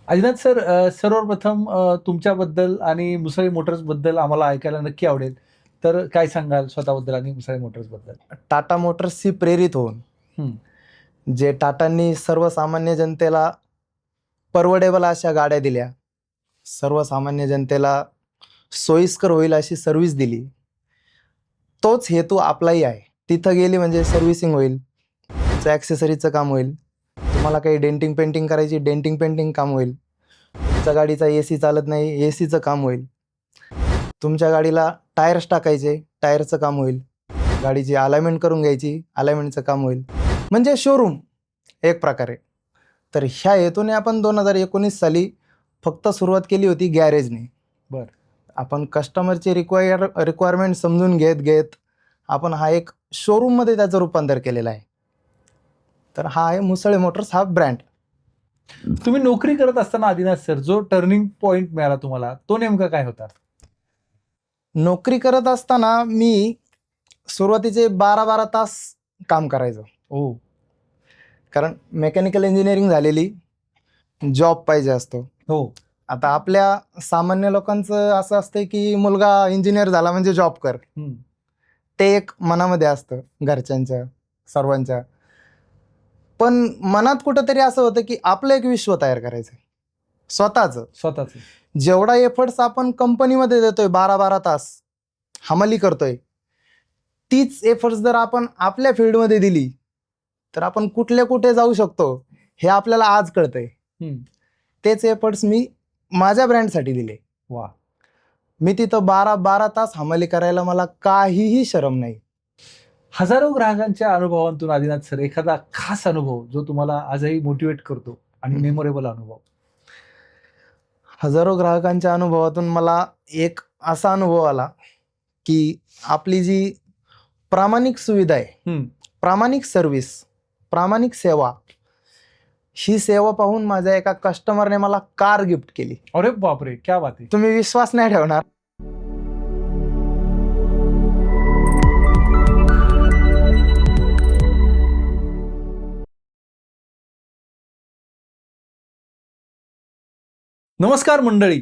Adinath sir, सर्वप्रथम तुमच्याबद्दल आणि मुसळे मोटर्सबद्दल आम्हाला ऐकायला नक्की आवडेल. तर काय सांगाल स्वतःबद्दल आणि मुसळे मोटर्सबद्दल? टाटा मोटर्सशी प्रेरित होऊन हं. जे टाटांनी सर्वसामान्य जनतेला परवडेबल अशा गाड्या दिल्या, सर्वसामान्य जनतेला सोयीस्कर होईल अशी सर्व्हिस दिली, तोच हेतू आपलाही आहे. तिथं गेली म्हणजे सर्व्हिसिंग होईल, तुमचं ॲक्सेसरीचं काम होईल, तुम्हाला काही डेंटिंग पेंटिंग करायची डेंटिंग पेंटिंग काम होईल, तुमच्या गाडीचा AC चालत नाही ACचं काम होईल, तुमच्या गाडीला टायर्स टाकायचे टायरचं काम होईल, गाडीची अलाइनमेंट करून घ्यायची अलाइनमेंटचं काम होईल. म्हणजे शोरूम एक प्रकारे. तर ह्या हेतूने आपण 2019 साली फक्त सुरुवात केली होती गॅरेजने. बरं. आपण कस्टमरची रिक्वायरमेंट समजून घेत घेत आपण हा एक शोरूममध्ये त्याचं रूपांतर केलेलं आहे. तर हा आहे मुसळे मोटर्स हा ब्रँड. तुम्ही नोकरी करत असताना आदिनाथ सर, जो टर्निंग पॉइंट मिळाला तुम्हाला, तो नेमका काय होता? नोकरी करत असताना मी सुरुवातीचे 12-12 तास काम करायचो. हो. कारण मेकॅनिकल इंजिनिअरिंग झालेली, जॉब पाहिजे असतो. हो. आता आपल्या सामान्य लोकांचं असं असतं की मुलगा इंजिनियर झाला म्हणजे जॉब कर. हं. ते एक मनामध्ये असतं घरच्यांच्या, सर्वांच्या. पण मनात कुठंतरी असं होतं की आपलं एक विश्व तयार करायचं स्वतःचं. स्वतःचं. जेवढा एफर्ट्स आपण कंपनीमध्ये देतोय 12-12 तास हमाली करतोय, तीच एफर्ट्स जर आपण आपल्या फील्डमध्ये दिली, तर आपण कुठल्या कुठे जाऊ शकतो हे आपल्याला आज कळतंय. हं. तेच एफर्ट्स मी माझ्या ब्रँडसाठी दिले. वाह! मी तिथं 12-12 तास हमाली करायला मला काहीही शरम नाही. हजारो ग्राहकांच्या अनुभवांतून आदिनाथ सर, एखादा खास अनुभव जो तुम्हाला आजही मोटिव्हेट करतो आणि मेमोरेबल अनुभव? हजारो ग्राहकांच्या अनुभवातून मला एक असा अनुभव आला, की आपली जी प्रामाणिक सुविधा आहे, हं. प्रामाणिक सर्व्हिस, प्रामाणिक सेवा, ही सेवा पाहून माझ्या एका कस्टमरने मला कार गिफ्ट केली. अरे बापरे! क्या बात है! तुम्ही विश्वास नाही ठेवणार. नमस्कार मंडळी.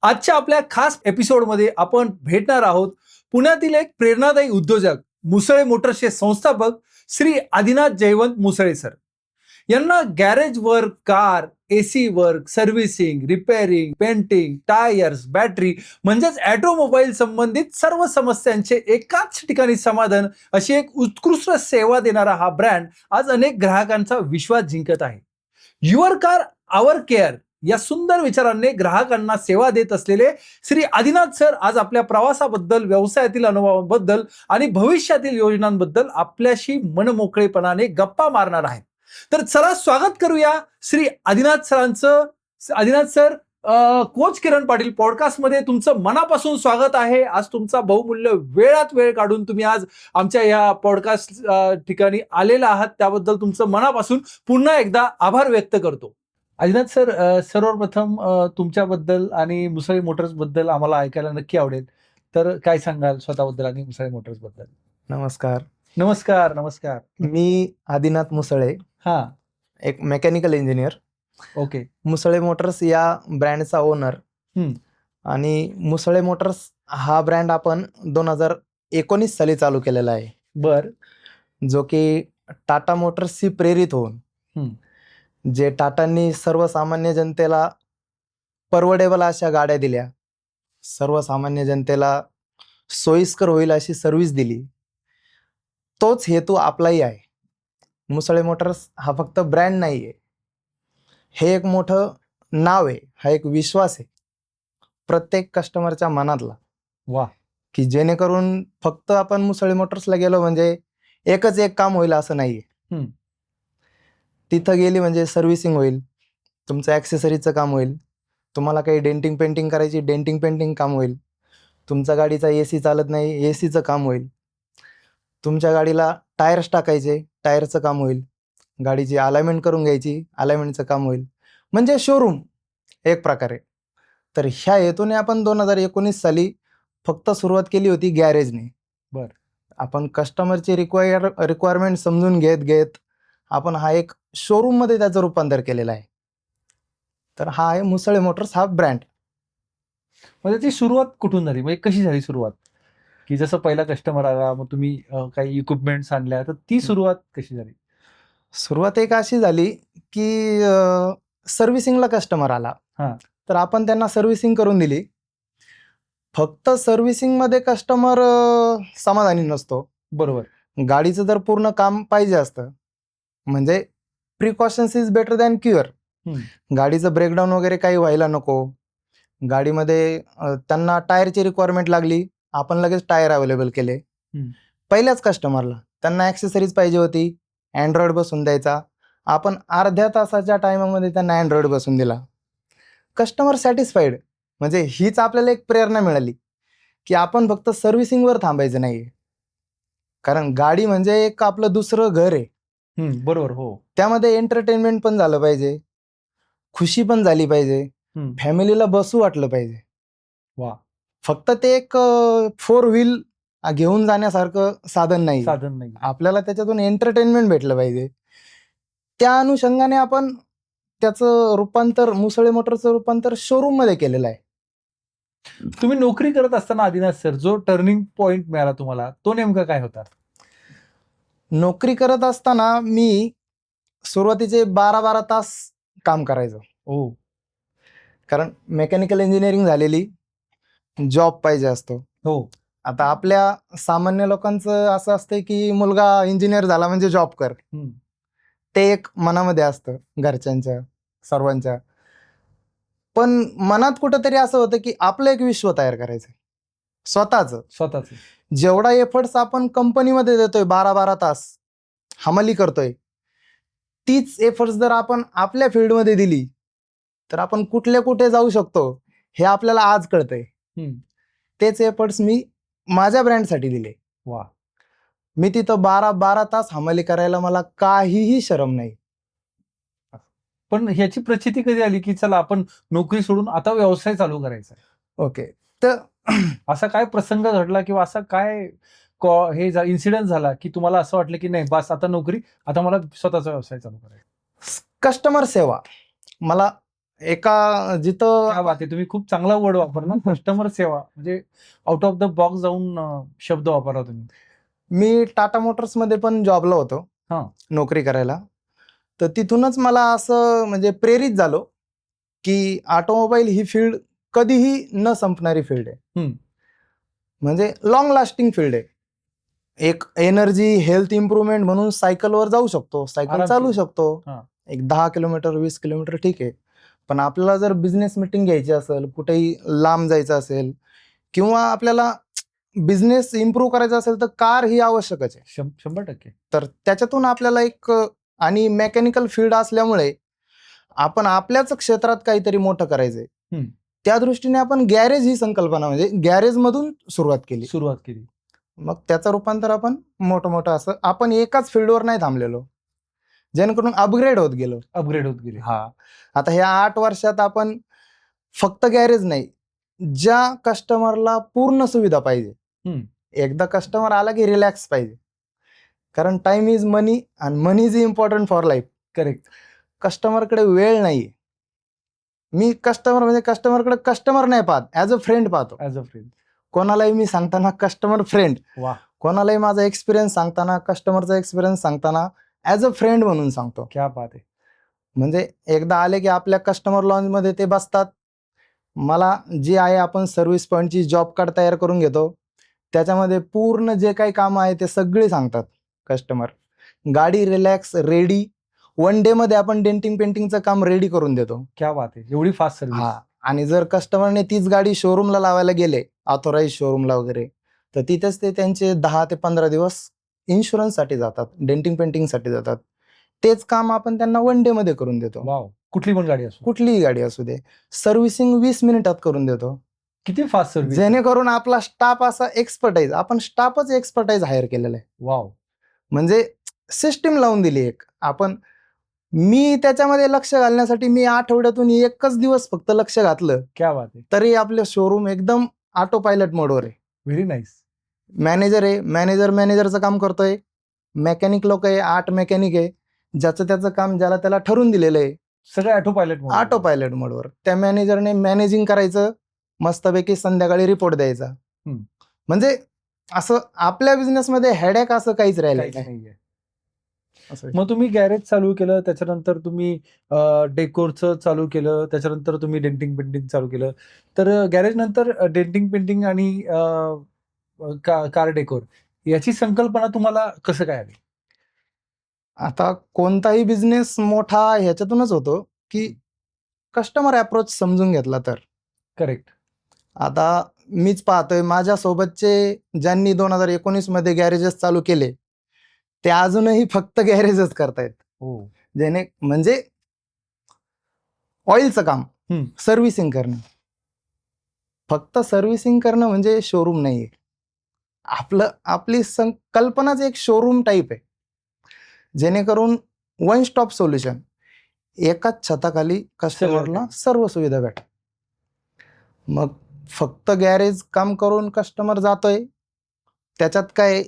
आजच्या आपल्या खास एपिसोडमध्ये आपण भेटणार आहोत पुण्यातील एक प्रेरणादायी उद्योजक, मुसळे मोटर्सचे संस्थापक श्री आदिनाथ जयवंत मुसळे सर. यांना garage work, car, AC work, servicing, repairing, painting, tyres, battery म्हणजेच ऑटोमोबाईल संबंधित सर्व समस्यांचे एकाच ठिकाणी समाधान अशी एक उत्कृष्ट सेवा देणारा हा ब्रँड आज अनेक ग्राहकांचा विश्वास जिंकत आहे. युअर कार आवर केअर या सुंदर विचारांनी ग्राहकांना सेवा देत असलेले श्री आदिनाथ सर आज आपल्या प्रवासाबद्दल, व्यवसायातील अनुभवाबद्दल आणि भविष्यातील योजनांबद्दल आपल्याशी मनमोकळेपणाने गप्पा मारणार आहेत. तर चला स्वागत करूया श्री आदिनाथ सरांचं. आदिनाथ सर, कोच किरण पाटील पॉडकास्टमध्ये तुमचं मनापासून स्वागत आहे. आज तुमचा बहुमूल्य वेळात वेळ काढून तुम्ही आज आमच्या या पॉडकास्ट ठिकाणी आलेला आहात, त्याबद्दल तुमचं मनापासून पुन्हा एकदा आभार व्यक्त करतो. आदिनाथ सर, सर्वप्रथम तुमच्याबद्दल आणि मुसळे मोटर्सबद्दल आम्हाला ऐकायला नक्की आवडेल. तर काय सांगाल स्वतःबद्दल आणि मुसळे मोटर्सबद्दल? नमस्कार. नमस्कार, नमस्कार. मी आदिनाथ मुसळे, हां. एक mechanical engineer, okay. Musale Motors या ब्रँडचा ओनर. हं. आणि मुसळे मोटर्स हा ब्रँड आपण 2019 साली चालू केलेला आहे, बरं. जो की टाटा मोटर्सशी प्रेरित होऊन हं. जे टाटांनी सर्वसामान्य जनतेला परवडेबल अशा गाड्या दिल्या, सर्वसामान्य जनतेला सोयीस्कर होईल अशी सर्व्हिस दिली, तोच हेतू आपलाही आहे. मुसळे मोटर्स हा फक्त ब्रँड नाही आहे, हे एक मोठं नाव आहे, हा एक विश्वास आहे प्रत्येक कस्टमरच्या मनातला. वाह! की जेणेकरून फक्त आपण मुसळे मोटर्सला गेलो म्हणजे एकच एक काम होईल असं नाहीये. हं. तिथं गेली म्हणजे सर्व्हिसिंग होईल, तुमचं ॲक्सेसरीचं काम होईल, तुम्हाला काही डेंटिंग पेंटिंग करायची डेंटिंग पेंटिंग काम होईल, तुमच्या गाडीचा AC चालत नाही ACचं काम होईल, तुमच्या गाडीला टायर्स टाकायचे टायरचं काम होईल, गाडीची अलाइनमेंट करून घ्यायची अलाइनमेंटचं काम होईल. म्हणजे शोरूम एक प्रकारे. तर ह्या हेतूने आपण 2019 साली फक्त सुरुवात केली होती गॅरेजने. बरं. आपण कस्टमरची रिक्वायरमेंट समजून घेत घेत आपण हा एक शोरूममध्ये त्याचं रूपांतर केलेलं आहे. तर हा आहे मुसळे मोटर्स हा ब्रँड. म्हणजे ती सुरुवात कुठून झाली, म्हणजे कशी झाली सुरुवात, की जसं पहिला कस्टमर आला मग तुम्ही काही इक्विपमेंट्स आणल्या, तर ती सुरुवात कशी झाली? सुरुवात एक अशी झाली की सर्व्हिसिंगला कस्टमर आला, हा. तर आपण त्यांना सर्व्हिसिंग करून दिली. फक्त सर्व्हिसिंगमध्ये कस्टमर समाधानी नसतो. बरोबर. गाडीचं जर पूर्ण काम पाहिजे असतं, म्हणजे precautions is better than cure. हम्म. गाडीचं ब्रेकडाऊन वगैरे काही व्हायला नको. गाडीमध्ये त्यांना टायरची रिक्वायरमेंट लागली, आपण लगेच टायर अवेलेबल केले. हम्म. पहिल्याच कस्टमरला त्यांना ॲक्सेसरीज पाहिजे होती, अँड्रॉइड बसवून द्यायचा. आपण अर्ध्या तासाच्या टायमामध्ये त्यांना अँड्रॉइड बसवून दिला. Customer satisfied. म्हणजे हीच आपल्याला एक प्रेरणा मिळाली की आपण फक्त सर्व्हिसिंगवर थांबायचं नाही. कारण गाडी म्हणजे एक आपलं दुसरं घर आहे. बरोबर. हो. त्यामध्ये त्यामध्ये एंटरटेनमेंट पण झालं पाहिजे, खुशी पण झाली पाहिजे, हम्म. फॅमिलीला बसू वाटलं पाहिजे. वा. फक्त ते एक 4 व्हील घेऊन जाण्यासारखं साधन नाही. साधन नाही. आपल्याला त्याच्यातून एंटरटेनमेंट भेटलं पाहिजे. त्या अनुषंगाने आपण त्याचं रूपांतर, मुसळे मोटरचं रूपांतर शोरूम मध्ये केलेलं आहे. तुम्ही नोकरी करत असताना आदिनाथ सर, जो टर्निंग पॉइंट मिळाला तुम्हाला, तो नेमका काय होता? नोकरी करत असताना मी सुरुवातीचे 12-12 तास काम करायचो. ओ. कारण मेकॅनिकल इंजिनिअरिंग झालेली, जॉब पाहिजे असतो. हो. आता आपल्या सामान्य लोकांचं असं असतं की मुलगा इंजिनियर झाला म्हणजे जॉब कर. हम्म. ते एक मनामध्ये असतं घरच्यांच्या, सर्वांच्या. पण मनात कुठंतरी असं होतं की आपलं एक विश्व तयार करायचं स्वतःचं. स्वतःच. जेवढा एफर्ट्स आपण कंपनीमध्ये देतोय 12-12 तास हमाली करतोय, तीच एफर्ट्स जर आपण आपल्या फील्डमध्ये दिली तर आपण कुठल्या कुठे जाऊ शकतो हे आपल्याला आज कळतंय. तेच एफर्ट्स मी माझ्या ब्रँडसाठी दिले. वा. मी तिथं 12-12 तास हमाली करायला मला काहीही शरम नाही. पण ह्याची प्रचिती कधी आली की चला आपण नोकरी सोडून आता व्यवसाय चालू करायचा आहे? ओके, तर असा काय प्रसंग घडला किंवा असा काय हे इन्सिडेंट झाला की तुम्हाला असं वाटलं की नाही बस आता नोकरी, आता मला स्वतःचा व्यवसाय चालू करायचा? कस्टमर सेवा मला एका जिथं क्या बात आहे, तुम्ही खूप चांगला वर्ड वापरला, कस्टमर सेवा. म्हणजे आउट ऑफ द बॉक्स जाऊन शब्द वापरा तुम्ही. मी टाटा मोटर्समध्ये पण जॉबला होतो, हा. नोकरी करायला. तर तिथूनच मला असं म्हणजे प्रेरित झालो की ऑटोमोबाईल ही फील्ड कधीही न संपणारी फील्ड आहे. म्हणजे लॉंग लास्टिंग फील्ड आहे. एक एनर्जी हेल्थ इम्प्रूव्हमेंट म्हणून सायकलवर जाऊ शकतो, सायकल आरामशीर. चालू शकतो, हा. एक 10 किलोमीटर 20 किलोमीटर ठीक आहे. पण आपल्याला जर बिझनेस मीटिंग घ्यायची असेल, कुठेही लांब जायचं असेल किंवा आपल्याला बिझनेस इम्प्रूव्ह करायचा असेल तर कार ही आवश्यकच आहे. 100%. तर त्याच्यातून आपल्याला एक आणि मेकॅनिकल फील्ड असल्यामुळे आपण आपल्याच क्षेत्रात काहीतरी मोठं करायचंय. त्या दृष्टीने आपण गॅरेज ही संकल्पना म्हणजे गॅरेज मधून सुरुवात केली. मग त्याचं रूपांतर आपण मोठं असं आपण एकाच फील्डवर नाही थांबलेलो, जेणेकरून अपग्रेड होत गेलो. हा. आता ह्या 8 वर्षात आपण फक्त गॅरेज नाही, ज्या कस्टमरला पूर्ण सुविधा पाहिजे, एकदा कस्टमर आला की रिलॅक्स पाहिजे. कारण टाइम इज मनी आणि money is important for life. Correct. कस्टमरकडे वेळ नाही. मी कस्टमरकडे कस्टमर नाही पाहत, ऍज अ फ्रेंड पाहतो. As a friend. कोणालाही मी सांगताना कस्टमर फ्रेंड, वा. कोणालाही माझा एक्सपिरियन्स सांगताना, कस्टमरचा एक्सपिरियन्स सांगताना ऍज अ फ्रेंड म्हणून सांगतो. क्या बात आहे. म्हणजे एकदा आले की आपल्या कस्टमर लॉन्जमध्ये ते बसतात. मला जे आहे आपण सर्व्हिस पॉईंटची जॉब कार्ड तयार करून घेतो, त्याच्यामध्ये पूर्ण जे काही कामं आहे ते सगळे सांगतात कस्टमर. गाडी रिलॅक्स रेडी, 1 डे मध्ये आपण डेंटिंग पेंटिंगचं काम रेडी करून देतो. क्या बात आहे, एवढी फास्ट सर्व्हिस. हा. आणि जर कस्टमरने तीच गाडी शोरूमला लावायला गेले, ऑथोराइज शोरूमला वगैरे, तर तिथेच ते त्यांचे 10 ते 15 दिवस इन्शुरन्ससाठी जातात, डेंटिंग पेंटिंगसाठी जातात. तेच काम आपण त्यांना 1 डे मध्ये करून देतो. वाव. कुठली पण गाडी असो, कुठलीही गाडी असू दे. सर्व्हिसिंग 20 मिनिटात करून देतो. किती फास्ट सर्व्हिस. जेणेकरून आपला स्टाफ असा एक्सपर्टाईज, आपण स्टाफच एक्सपर्टाईज हायर केलेला आहे. वाव. म्हणजे सिस्टीम लावून दिली एक आपण. मी त्याच्यामध्ये लक्ष घालण्यासाठी मी आठवड्यातून एकच दिवस फक्त लक्ष घातलं, क्या बात आहे. तरी आपले शोरूम एकदम ऑटो पायलट मोडवर आहे. Very nice. मॅनेजर आहे, मॅनेजरचं काम करतोय. मेकॅनिक लोक आहे, 8 मेकॅनिक आहे, ज्याचं त्याचं काम ज्याला त्याला ठरून दिलेलं आहे. सगळं ऑटो पायलट ऑटो पायलट मोडवर. त्या मॅनेजरने मॅनेजिंग करायचं, मस्तपैकी संध्याकाळी रिपोर्ट द्यायचा. हम्म. म्हणजे असं आपल्या बिझनेसमध्ये हेडॅक असं काहीच राहिलं काहीच नाही. नाहीये. असं मग तुम्ही गॅरेज चालू केलं, त्याच्यानंतर तुम्ही डेकोरचं चालू केलं, त्याच्यानंतर तुम्ही डेंटिंग पेंटिंग चालू केलं. तर गॅरेज नंतर डेंटिंग पेंटिंग आणि कार डेकोर याची संकल्पना तुम्हाला कसं काय आली? आता कोणताही बिझनेस मोठा ह्याच्यातूनच होतो की कस्टमर अप्रोच समजून घेतला तर. करेक्ट. आता मीच पाहतोय माझ्यासोबतचे ज्यांनी 2019 मध्ये गॅरेजेस चालू केले ते अजूनही फक्त गॅरेजच करतायत. हो. जेणे म्हणजे ऑइलचं काम, हम्म. सर्व्हिसिंग करणं. फक्त सर्व्हिसिंग करणं म्हणजे शोरूम नाहीये. आपली कल्पनाच एक शोरूम टाईप आहे. जेणेकरून वन स्टॉप सोल्युशन, एकाच छताखाली कस्टमरला काही. सर्व सुविधा भेट. मग फक्त गॅरेज काम करून कस्टमर जातोय त्याच्यात काय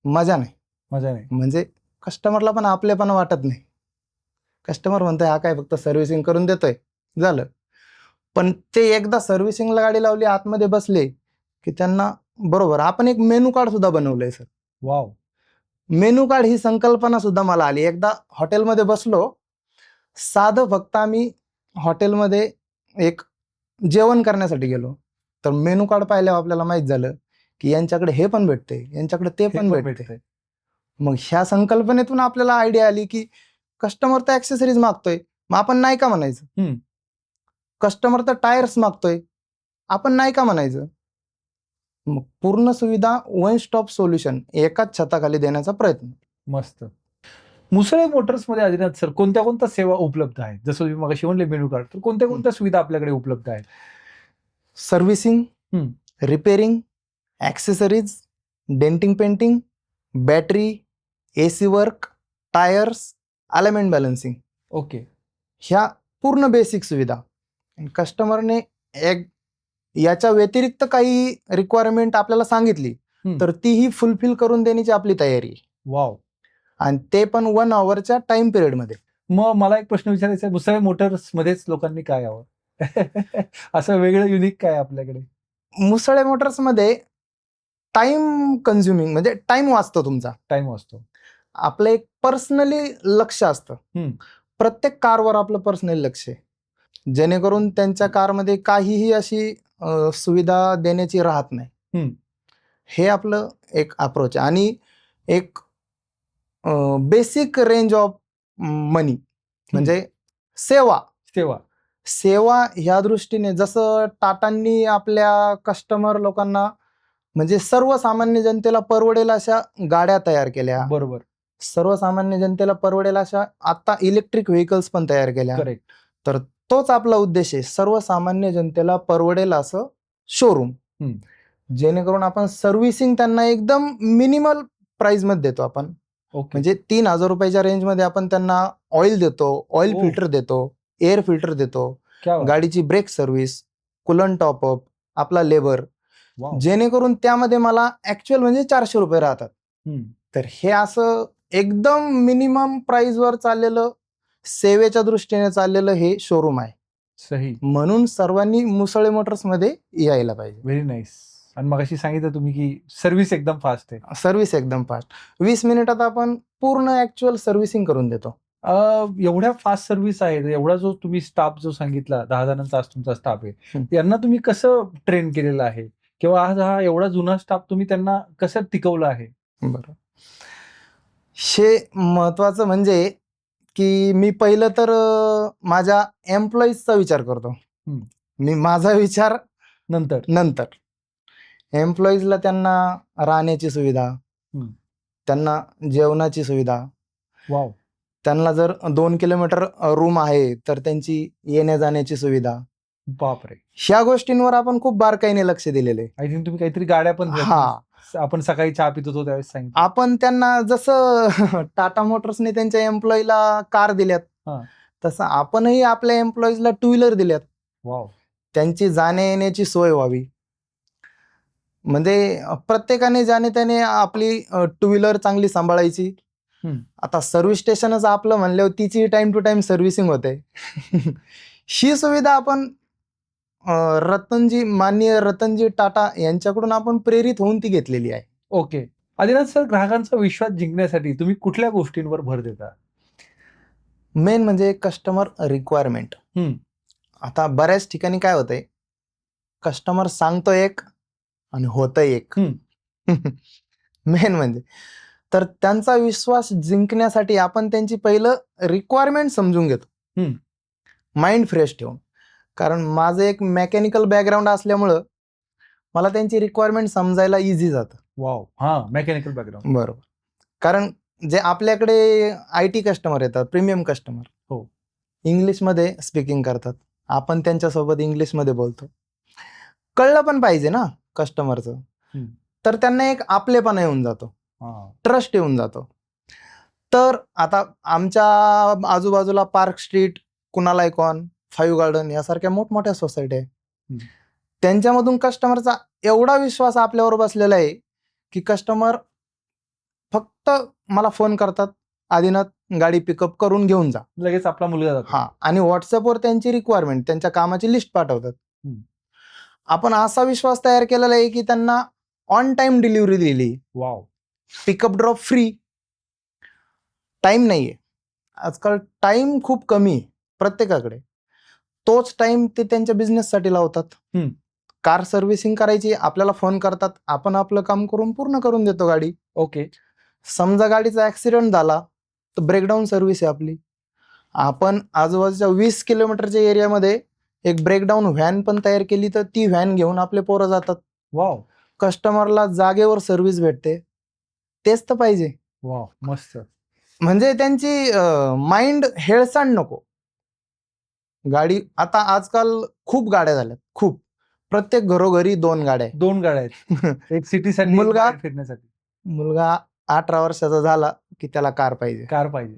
मजा नाही. मजा नाही. म्हणजे कस्टमरला पण आपलेपणा वाटत नाही. कस्टमर म्हणतोय हा काय फक्त सर्व्हिसिंग करून देतोय, झालं. पण ते एकदा सर्व्हिसिंगला गाडी लावली, आतमध्ये बसले की त्यांना बरोबर आपण एक मेनू कार्ड सुद्धा बनवलंय सर. वाव. मेनू कार्ड ही संकल्पना सुद्धा मला आली. एकदा हॉटेलमध्ये बसलो, साधं फक्त आम्ही हॉटेलमध्ये एक जेवण करण्यासाठी गेलो, तर मेनू कार्ड पाहिल्यावर आपल्याला माहित झालं की यांच्याकडे हे पण भेटते, यांच्याकडे ते पण भेटते. भेटतंय. मग ह्या संकल्पनेतून आपल्याला आयडिया आली की कस्टमर तर ऍक्सेसरीज मागतोय, मग आपण नाही का म्हणायचं. कस्टमर तर टायर्स मागतोय, आपण नाही का म्हणायचं. मग पूर्ण सुविधा वन स्टॉप सोल्युशन एकाच छताखाली देण्याचा प्रयत्न. मस्त. मुसळे मोटर्स मध्ये आदिनाथ सर कोणत्या कोणत्या सेवा उपलब्ध आहेत? जसं तुम्ही मगाशी म्हणले मेनू कार्ड, तर कोणत्या कोणत्या सुविधा आपल्याकडे उपलब्ध आहेत? Servicing, repairing, accessories, denting painting, battery, AC work, tyres, alignment balancing. Okay. ह्या पूर्ण बेसिक सुविधा. कस्टमरने एक याच्या व्यतिरिक्त काही रिक्वायरमेंट आपल्याला सांगितली तर तीही फुलफिल करून देण्याची आपली तयारी आहे. वाव. आणि ते पण 1 आवरच्या टाइम पिरियड मध्ये. मग मला एक प्रश्न विचारायचा आहे, मुसळे मोटर्स मध्येच लोकांनी काय यावं? असं वेगळं युनिक काय आपल्याकडे? मुसळे मोटर्स मध्ये टाइम कन्झ्युमिंग म्हणजे टाइम वाचतो तुमचा. टाइम असतो. आपलं एक पर्सनली लक्ष असतं. प्रत्येक कारवर आपलं पर्सनली लक्ष आहे, जेणेकरून त्यांच्या कारमध्ये काहीही अशी सुविधा देण्याची राहत नाही. हे आपलं एक अप्रोच आहे. आणि एक बेसिक रेंज ऑफ मनी म्हणजे सेवा. सेवा ह्या दृष्टीने जसं टाटांनी आपल्या कस्टमर लोकांना म्हणजे सर्वसामान्य जनतेला परवडेल अशा गाड्या तयार केल्या, बरोबर. सर्वसामान्य जनतेला परवडेल अशा आता इलेक्ट्रिक व्हेकल्स पण तयार केल्या. करेक्ट. तर तोच आपला उद्देश आहे, सर्वसामान्य जनतेला परवडेल असं शोरूम, जेणेकरून आपण सर्व्हिसिंग त्यांना एकदम मिनिमल प्राइस मध्ये देतो आपण. म्हणजे 3,000 रुपयाच्या रेंजमध्ये आपण त्यांना ऑइल देतो, ऑइल फिल्टर देतो, एअर फिल्टर देतो, गाडीची ब्रेक सर्व्हिस, कुलन टॉपअप, आपला लेबर, जेणेकरून त्यामध्ये मला ऍक्च्युअल म्हणजे 400 रुपये राहतात. तर हे असं एकदम मिनिमम प्राइस वर चाललेलं, सेवेच्या दृष्टीने चाललेलं हे शोरूम आहे. सही. म्हणून सर्वांनी मुसळे मोटर्स मध्ये यायला पाहिजे. Very nice. आणि मगाशी सांगितलं तुम्ही की सर्व्हिस एकदम फास्ट आहे. सर्व्हिस एकदम फास्ट. 20 मिनिटात आपण पूर्ण ऍक्च्युअल सर्व्हिसिंग करून देतो. एवढ्या फास्ट सर्व्हिस आहे, एवढा जो तुम्ही स्टाफ जो सांगितला 10 जणांचा आज तुमचा स्टाफ आहे, यांना तुम्ही कसं ट्रेन केलेलं आहे किंवा आज हा एवढा जुना स्टाफ तुम्ही त्यांना कसं टिकवलं आहे? बरं, हे महत्वाचं म्हणजे की मी पहिलं तर माझ्या एम्प्लॉईजचा विचार करतो. मी माझा विचार नंतर एम्प्लॉईजला त्यांना राहण्याची सुविधा, त्यांना जेवणाची सुविधा, त्यांना जर 2 किलोमीटर रूम आहे तर त्यांची येण्या जाण्याची सुविधा. बापरे. ह्या गोष्टींवर आपण खूप बारकाईने लक्ष दिलेले. आय थिंक तुम्ही काहीतरी गाड्या पण आपण सकाळी चहा पित होतो त्यावेळेस सांगितलं. आपण त्यांना जसं टाटा मोटर्सने त्यांच्या एम्प्लॉईला कार दिल्यात तसं आपणही आपल्या एम्प्लॉईजला 2 व्हीलर दिल्यात. त्यांची जाण्या येण्याची सोय व्हावी. म्हणजे प्रत्येकाने ज्याने त्याने आपली 2 व्हीलर चांगली सांभाळायची, हम्म. आता सर्व्हिस स्टेशनच आपलं म्हणल्यावर तिची टाइम टू टाइम सर्व्हिसिंग होते. ही सुविधा आपण माननीय रतनजी टाटा यांच्याकडून आपण प्रेरित होऊन ती घेतलेली आहे. ओके. आदिनाथ सर, ग्राहकांचा विश्वास जिंकण्यासाठी तुम्ही कुठल्या गोष्टींवर भर देता? मेन म्हणजे कस्टमर रिक्वायरमेंट. हम्म. आता बऱ्याच ठिकाणी काय होतंय, कस्टमर सांगतो एक आणि होतं एक. मेन म्हणजे तर त्यांचा विश्वास जिंकण्यासाठी आपण त्यांची पहिलं रिक्वायरमेंट समजून घेतो, हम्म. माइंड फ्रेश ठेवून. कारण माझं एक मेकॅनिकल बॅकग्राऊंड असल्यामुळं मला त्यांची रिक्वायरमेंट समजायला इझी जातं. वाव. हा, मेकॅनिकल बॅकग्राऊंड. बरोबर. कारण जे आपल्याकडे IT कस्टमर येतात, प्रीमियम कस्टमर, हो. इंग्लिशमध्ये स्पीकिंग करतात. आपण त्यांच्यासोबत इंग्लिशमध्ये बोलतो. कळलं पण पाहिजे ना कस्टमरचं. हम्म. तर त्यांना एक आपलेपणा येऊन जातो, हा. ट्रस्ट येऊन जातो. तर आता आमच्या आजूबाजूला park street, Kunal icon, 5 garden यासारख्या मोठमोठ्या सोसायटी आहे. हम्म. त्यांच्यामधून कस्टमरचा एवढा विश्वास आपल्यावर बसलेला आहे की कस्टमर फक्त मला फोन करतात, आदिनाथ गाडी पिकअप करून घेऊन जा. लगेच आपला मुलगा जातो. हा, आणि व्हॉट्सअपवर त्यांची रिक्वायरमेंट, त्यांच्या कामाची लिस्ट पाठवतात. हम्म. आपण असा विश्वास तयार केलेला आहे की त्यांना ऑन टाइम डिलिव्हरी दिली, wow. Pickup drop free. Time नाहीये आजकाल, टाइम खूप कमी आहे प्रत्येकाकडे. तोच टाइम ते त्यांच्या बिझनेससाठी लावतात. हम्म. कार सर्व्हिसिंग करायची, आपल्याला फोन करतात, आपण आपलं काम करून पूर्ण करून देतो गाडी. ओके. समजा गाडीचा ऍक्सिडेंट झाला तर ब्रेकडाऊन सर्व्हिस आहे आपली. आपण आजूबाजूच्या 20 किलोमीटरच्या एरियामध्ये एक ब्रेकडाऊन व्हॅन पण तयार केली, तर ती व्हॅन घेऊन आपले पोरं जातात. वाव. कस्टमरला जागेवर सर्व्हिस भेटते. तेच तर पाहिजे. वाव, मस्त. म्हणजे त्यांची माइंड हेळसांड नको. गाडी आता आजकाल खूप गाड्या झाल्यात, खूप. प्रत्येक घरोघरी 2 गाड्या आहेत. 2 गाड्या आहेत. एक सिटीसाठी, एक मुलगा- बाहेर फिरण्यासाठी. मुलगा 18 वर्षाचा झाला की त्याला कार पाहिजे. कार पाहिजे.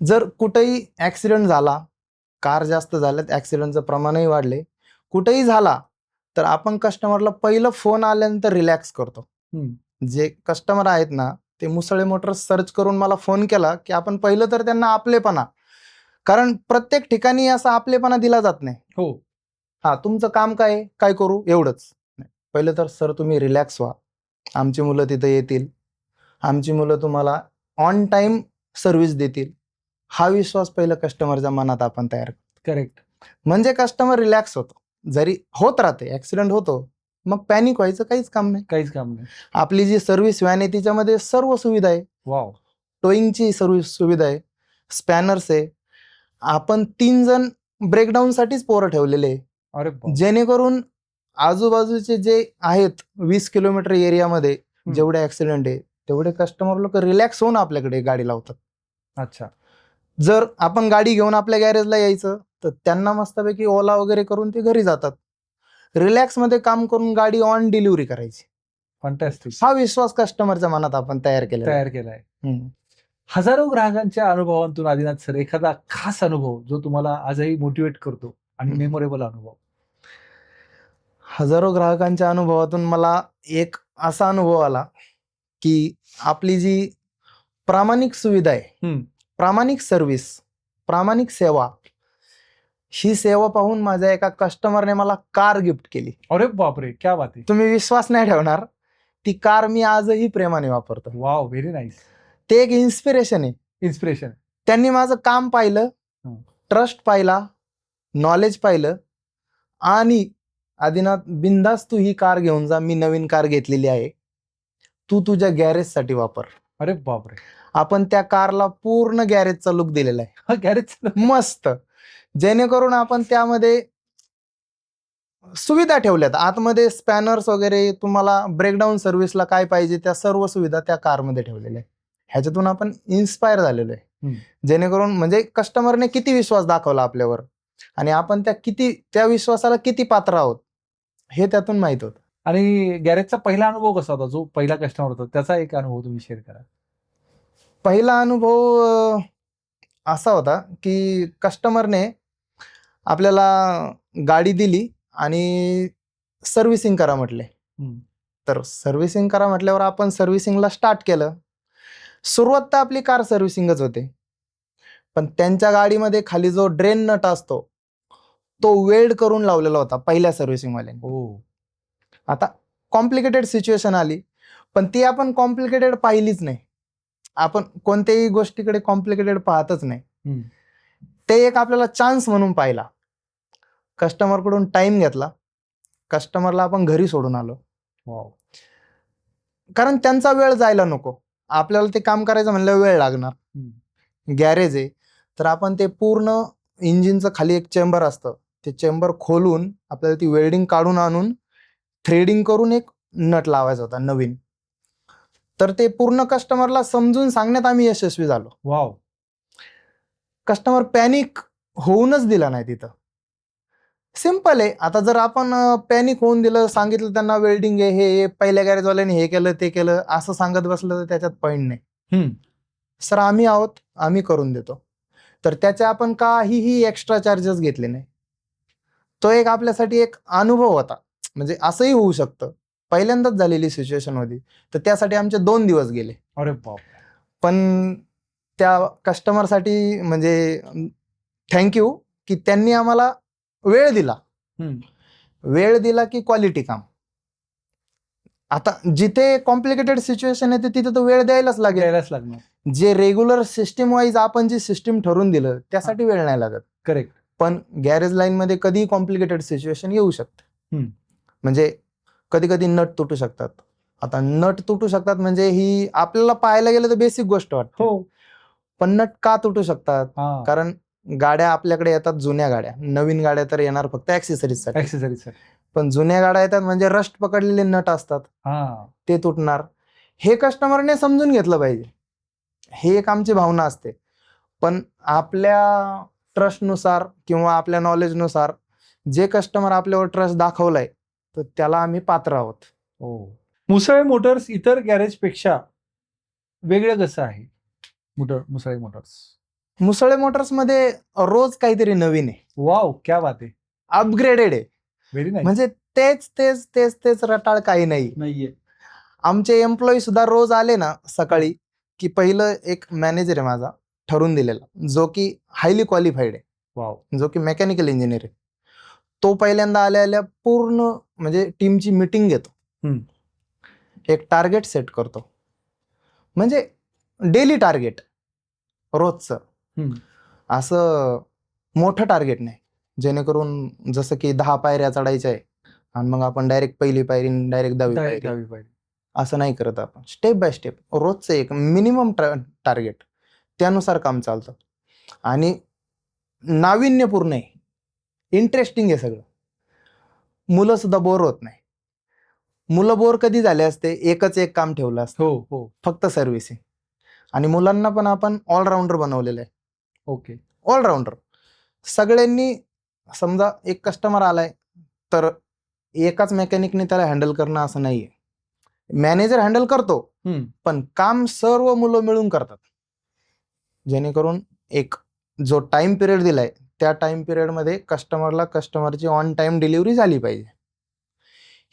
जर कुठेही ऍक्सिडेंट झाला, कार जास्त झाल्यात, ऍक्सिडेंटचं प्रमाणही वाढले, कुठेही झाला तर आपण कस्टमरला पहिलं फोन आल्यानंतर रिलॅक्स करतो. हम्म. जे कस्टमर आहेत ना, ते मुसळे मोटर्स सर्च करून मला फोन केला की आपण पहिलं तर त्यांना आपलेपणा, कारण प्रत्येक ठिकाणी असा आपलेपणा दिला जात नाही. हो. हा, तुमचं काम काय आहे, काय करू, एवढंच नाही. पहिलं तर सर तुम्ही रिलॅक्स व्हा, आमची मुलं तिथं येतील, आमची मुलं तुम्हाला ऑन टाइम सर्व्हिस देतील. हा विश्वास पहिलं कस्टमरच्या मनात आपण तयार करतो. करेक्ट. म्हणजे कस्टमर रिलॅक्स होतो. जरी होत राहते, ऍक्सिडेंट होतो, मग पॅनिक व्हायचं काहीच काम नाही. काहीच काम नाही. आपली जी सर्व्हिस व्हॅन आहे तिच्यामध्ये सर्व सुविधा आहे. वाव. टोईंगची सर्व्हिस सुविधा आहे, स्पॅनर्स आहे. आपण 3 जण ब्रेकडाऊन साठीच पोरं ठेवलेले आहे, अरे बाप. जेणेकरून आजूबाजूचे जे आहेत 20 किलोमीटर एरियामध्ये जेवढे ऍक्सिडेंट आहे तेवढे कस्टमर लोक रिलॅक्स होऊन आपल्याकडे गाडी लावतात. अच्छा. जर आपण गाडी घेऊन आपल्या गॅरेजला यायचं तर त्यांना मस्तपैकी ओला वगैरे करून ते घरी जातात. रिलॅक्स मध्ये काम करून गाडी ऑन डिलिव्हरी करायची. फंटॅस्टिक. हा विश्वास कस्टमरच्या मनात आपण तयार केलाय. हम्म. हजारो ग्राहकांच्या अनुभवांतून आदिनाथ सर, एखादा खास अनुभव जो तुम्हाला आजही मोटिवेट करतो आणि मेमोरेबल अनुभव? हजारो ग्राहकांच्या अनुभवातून मला एक असा अनुभव आला की आपली जी प्रामाणिक सुविधा आहे, प्रामाणिक सर्व्हिस, प्रामाणिक सेवा, ही सेवा पाहून माझ्या एका कस्टमरने मला कार गिफ्ट केली. अरे बापरे, क्या बात आहे. तुम्ही विश्वास नाही ठेवणार, ती कार मी आजही प्रेमाने वापरतो. Wow, very nice. ते एक इन्स्पिरेशन आहे. इन्स्पिरेशन. त्यांनी माझं काम पाहिलं, ट्रस्ट पाहिला, नॉलेज पाहिलं, आणि आदिनाथ बिंदास तू ही कार घेऊन जा, मी नवीन कार घेतलेली आहे, तू तुझ्या गॅरेजसाठी वापर. अरे बापरे. आपण त्या कारला पूर्ण गॅरेजचा लुक दिलेला आहे. गॅरेज मस्त, जेणेकरून आपण त्यामध्ये सुविधा ठेवल्यात. आतमध्ये स्पॅनर्स वगैरे, तुम्हाला ब्रेकडाऊन सर्व्हिसला काय पाहिजे त्या सर्व सुविधा त्या कारमध्ये ठेवलेल्या आहे. ह्याच्यातून आपण इन्स्पायर झालेलो आहे. जेणेकरून म्हणजे कस्टमरने किती विश्वास दाखवला आपल्यावर आणि आपण त्या विश्वासाला किती पात्र आहोत हे त्यातून माहित होतं. आणि गॅरेजचा पहिला अनुभव कसा होता? जो पहिला कस्टमर होता त्याचा एक अनुभव तुम्ही शेअर करा. पहिला अनुभव असा होता की कस्टमरने आपल्याला गाडी दिली आणि सर्व्हिसिंग करा म्हटले. तर सर्व्हिसिंग करा म्हटल्यावर आपण सर्व्हिसिंगला स्टार्ट केलं. सुरुवात तर आपली कार सर्व्हिसिंगच होते, पण त्यांच्या गाडीमध्ये खाली जो ड्रेन नट असतो तो वेल्ड करून लावलेला होता पहिल्या सर्व्हिसिंगवाल्याने. हो. आता कॉम्प्लिकेटेड सिच्युएशन आली, पण ती आपण कॉम्प्लिकेटेड पाहिलीच नाही. आपण कोणत्याही गोष्टीकडे कॉम्प्लिकेटेड पाहतच नाही. हम्म. ते एक आपल्याला चान्स म्हणून पाहिला. कस्टमरकडून टाइम घेतला, कस्टमरला आपण घरी सोडून आलो, वाव. कारण त्यांचा वेळ जायला नको. आपल्याला ते काम करायचं म्हणलं वेळ लागणार. गॅरेज आहे तर आपण ते पूर्ण इंजिनचं खाली एक चेंबर असतं, ते चेंबर खोलून आपल्याला ती वेल्डिंग काढून आणून थ्रेडिंग करून एक नट लावायचा होता नवीन. तर ते पूर्ण कस्टमरला समजून सांगण्यात आम्ही यशस्वी झालो. वाव. कस्टमर पॅनिक होऊनच दिला नाही तिथं. सिंपल आहे. आता जर आपण पॅनिक होऊन दिलं, सांगितलं त्यांना वेल्डिंग आहे हे पहिल्या गॅरेजवाल्याने हे केलं ते केलं असं सांगत बसलं तर त्याच्यात पॉईंट नाही. सर आम्ही आहोत, आम्ही करून देतो. तर त्याचे आपण काहीही एक्स्ट्रा चार्जेस घेतले नाही. तो एक आपल्यासाठी एक अनुभव होता. म्हणजे असंही होऊ शकतं, पहिल्यांदाच झालेली सिच्युएशन होती, तर त्यासाठी आमचे 2 दिवस गेले. अरे बाप. पण त्या कस्टमरसाठी म्हणजे थँक्यू की त्यांनी आम्हाला वेळ दिला. वेळ दिला की क्वालिटी काम. आता जिथे कॉम्प्लिकेटेड सिच्युएशन येते तिथे तो वेळ द्यायलाच लागेल. द्यायलाच लागणार. जे रेग्युलर सिस्टीम वाईज आपण जी सिस्टीम ठरवून दिलं त्यासाठी वेळ नाही लागत. करेक्ट. पण गॅरेज लाईन मध्ये कधीही कॉम्प्लिकेटेड सिच्युएशन येऊ शकते. म्हणजे कधी कधी नट तुटू शकतात. आता नट तुटू शकतात म्हणजे ही आपल्याला पाहायला गेलं तर बेसिक गोष्ट वाटते. हो. पण नट का तुटू शकतात? हा. कारण गाड्या आपल्याकडे येतात जुन्या गाड्या, नवीन गाड्या तर येणार फक्त ऍक्सेसरीजसाठी. ऍक्सेसरीज. पण जुन्या गाड्या येतात म्हणजे रस्ट पकडलेले नट असतात, हा. ते तुटणार. हे कस्टमरने समजून घेतलं पाहिजे. हे एक आमची भावना असते. पण आपल्या ट्रस्टनुसार किंवा आपल्या नॉलेजनुसार जे कस्टमर आपल्यावर ट्रस्ट दाखवलाय तर त्याला आम्ही पात्र आहोत. हो. मुसळे मोटर्स इतर गॅरेजपेक्षा वेगळं कसं आहे? मुसळे मोटर्स. मुसळे मोटर्स मध्ये रोज काहीतरी नवीन आहे. वाव, क्या बात आहे. अपग्रेडेड आहे. Very nice. म्हणजे तेच तेच तेच तेच रटाळ काही नाहीये. आमचे एम्प्लॉई सुद्धा रोज आले ना सकाळी की पहिलं एक मॅनेजर आहे माझा ठरवून दिलेला, जो की हायली क्वालिफाईड आहे, वाव. जो की मेकॅनिकल इंजिनियर आहे. तो पहिल्यांदा आल्या आल्या पूर्ण म्हणजे टीमची मीटिंग घेतो, एक टार्गेट सेट करतो. म्हणजे डेली टार्गेट रोजचं. असं मोठं टार्गेट नाही, जेणेकरून जसं की 10 पायऱ्या चढायच्या आहे आणि मग आपण डायरेक्ट पहिली पायरी डायरेक्ट 10वी पायरी, असं नाही करत आपण. स्टेप बाय स्टेप रोजचं एक मिनिमम टार्गेट, त्यानुसार काम चालतं. आणि नाविन्यपूर्ण आहे, इंटरेस्टिंग आहे सगळं. मुलं सुद्धा बोर होत नाही. मुलं बोर कधी झाले असते, एकच एक काम ठेवलं असतं. हो. फक्त सर्व्हिसिंग. आणि मुलांना पण आपण ऑलराऊंडर बनवलेलं आहे. ओके. ऑलराऊंडर. सगळ्यांनी समजा एक कस्टमर आलाय तर एकाच मेकॅनिकने त्याला हँडल करणं असं नाहीये. मॅनेजर हँडल करतो पण काम सर्व मुलं मिळून करतात, जेणेकरून एक जो टाइम पिरियड दिलाय त्या टाइम पिरियडमध्ये कस्टमरला कस्टमरची ऑन टाइम डिलिव्हरी झाली पाहिजे.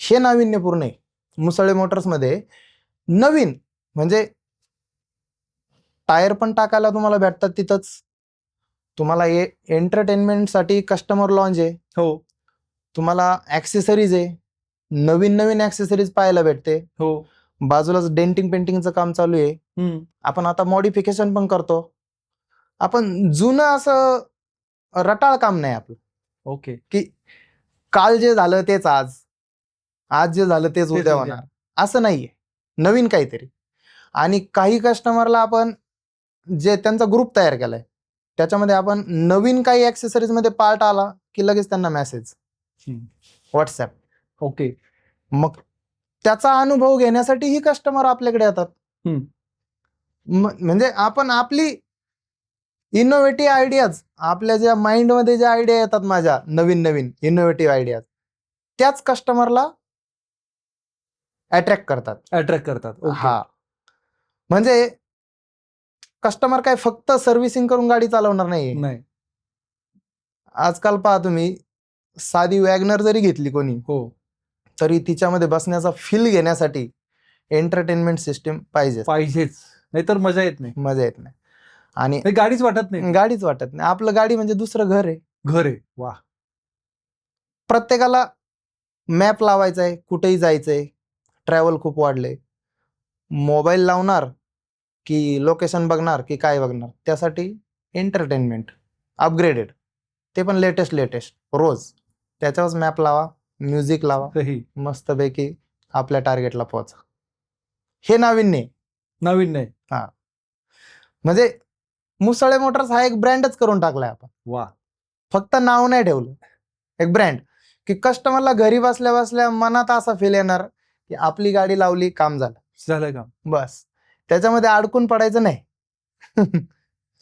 हे नाविन्यपूर्ण आहे. मुसळे मोटर्समध्ये नवीन म्हणजे टायर पण टाकायला तुम्हाला भेटतात तिथंच. तुम्हाला एंटरटेनमेंटसाठी कस्टमर लॉन्ज आहे. हो. तुम्हाला ऍक्सेसरीज आहे, नवीन नवीन ऍक्सेसरीज पाहायला भेटते. हो. बाजूलाच डेंटिंग पेंटिंगचं काम चालू आहे. आपण आता मॉडिफिकेशन पण करतो. आपण जुनं असं रटाळ काम नाही आपलं. ओके. की काल जे झालं तेच आज, आज जे झालं तेच उद्या होणार, असं नाहीये. नवीन काहीतरी. आणि काही कस्टमरला आपण जे त्यांचा ग्रुप तयार केलाय त्याच्यामध्ये आपण नवीन काही ऍक्सेसरीज मध्ये पार्ट आला की लगेच त्यांना मेसेज व्हॉट्सअप. ओके. मग त्याचा अनुभव घेण्यासाठी ही कस्टमर आपल्याकडे येतात. म्हणजे आपण आपली इनोव्हेटिव्ह आयडियाज, आपल्या ज्या माइंडमध्ये ज्या आयडिया येतात माझ्या नवीन नवीन इनोव्हेटिव्ह आयडियाज, त्याच कस्टमरला अट्रॅक्ट करतात. हा, म्हणजे कस्टमर काय फक्त सर्व्हिसिंग करून गाडी चालवणार नाही. आजकाल पहा तुम्ही, साधी वॅगनर जरी घेतली कोणी तरी तिच्यामध्ये बसण्याचा फील घेण्यासाठी एंटरटेनमेंट सिस्टीम पाहिजेच. नाहीतर मजा येत नाही. मजा येत नाही. आणि नाही, गाडीच वाटत नाही. गाडीच वाटत नाही. आपलं गाडी म्हणजे दुसरं घर आहे. घर आहे. वा. प्रत्येकाला मॅप लावायचा आहे, कुठेही जायचंय, ट्रॅव्हल खूप वाढले. मोबाईल लावणार की लोकेशन बघणार की काय बघणार, त्यासाठी एंटरटेनमेंट अपग्रेडेड, ते पण लेटेस्ट रोज. त्याच्यावर मॅप लावा, म्युझिक लावा, सही. मस्तपैकी आपल्या टार्गेटला पोहोचा. हे नाविन्य आहे. नवीन नाही. म्हणजे मुसळे मोटर्स हा एक ब्रँडच करून टाकलाय आपण. वा. फक्त नाव नाही ठेवलं, एक ब्रँड, की कस्टमरला घरी बसल्या बसल्या मनात असा फील येणार की आपली गाडी लावली, काम झालं काम. बस. त्याच्यामध्ये अडकून पडायचं नाही.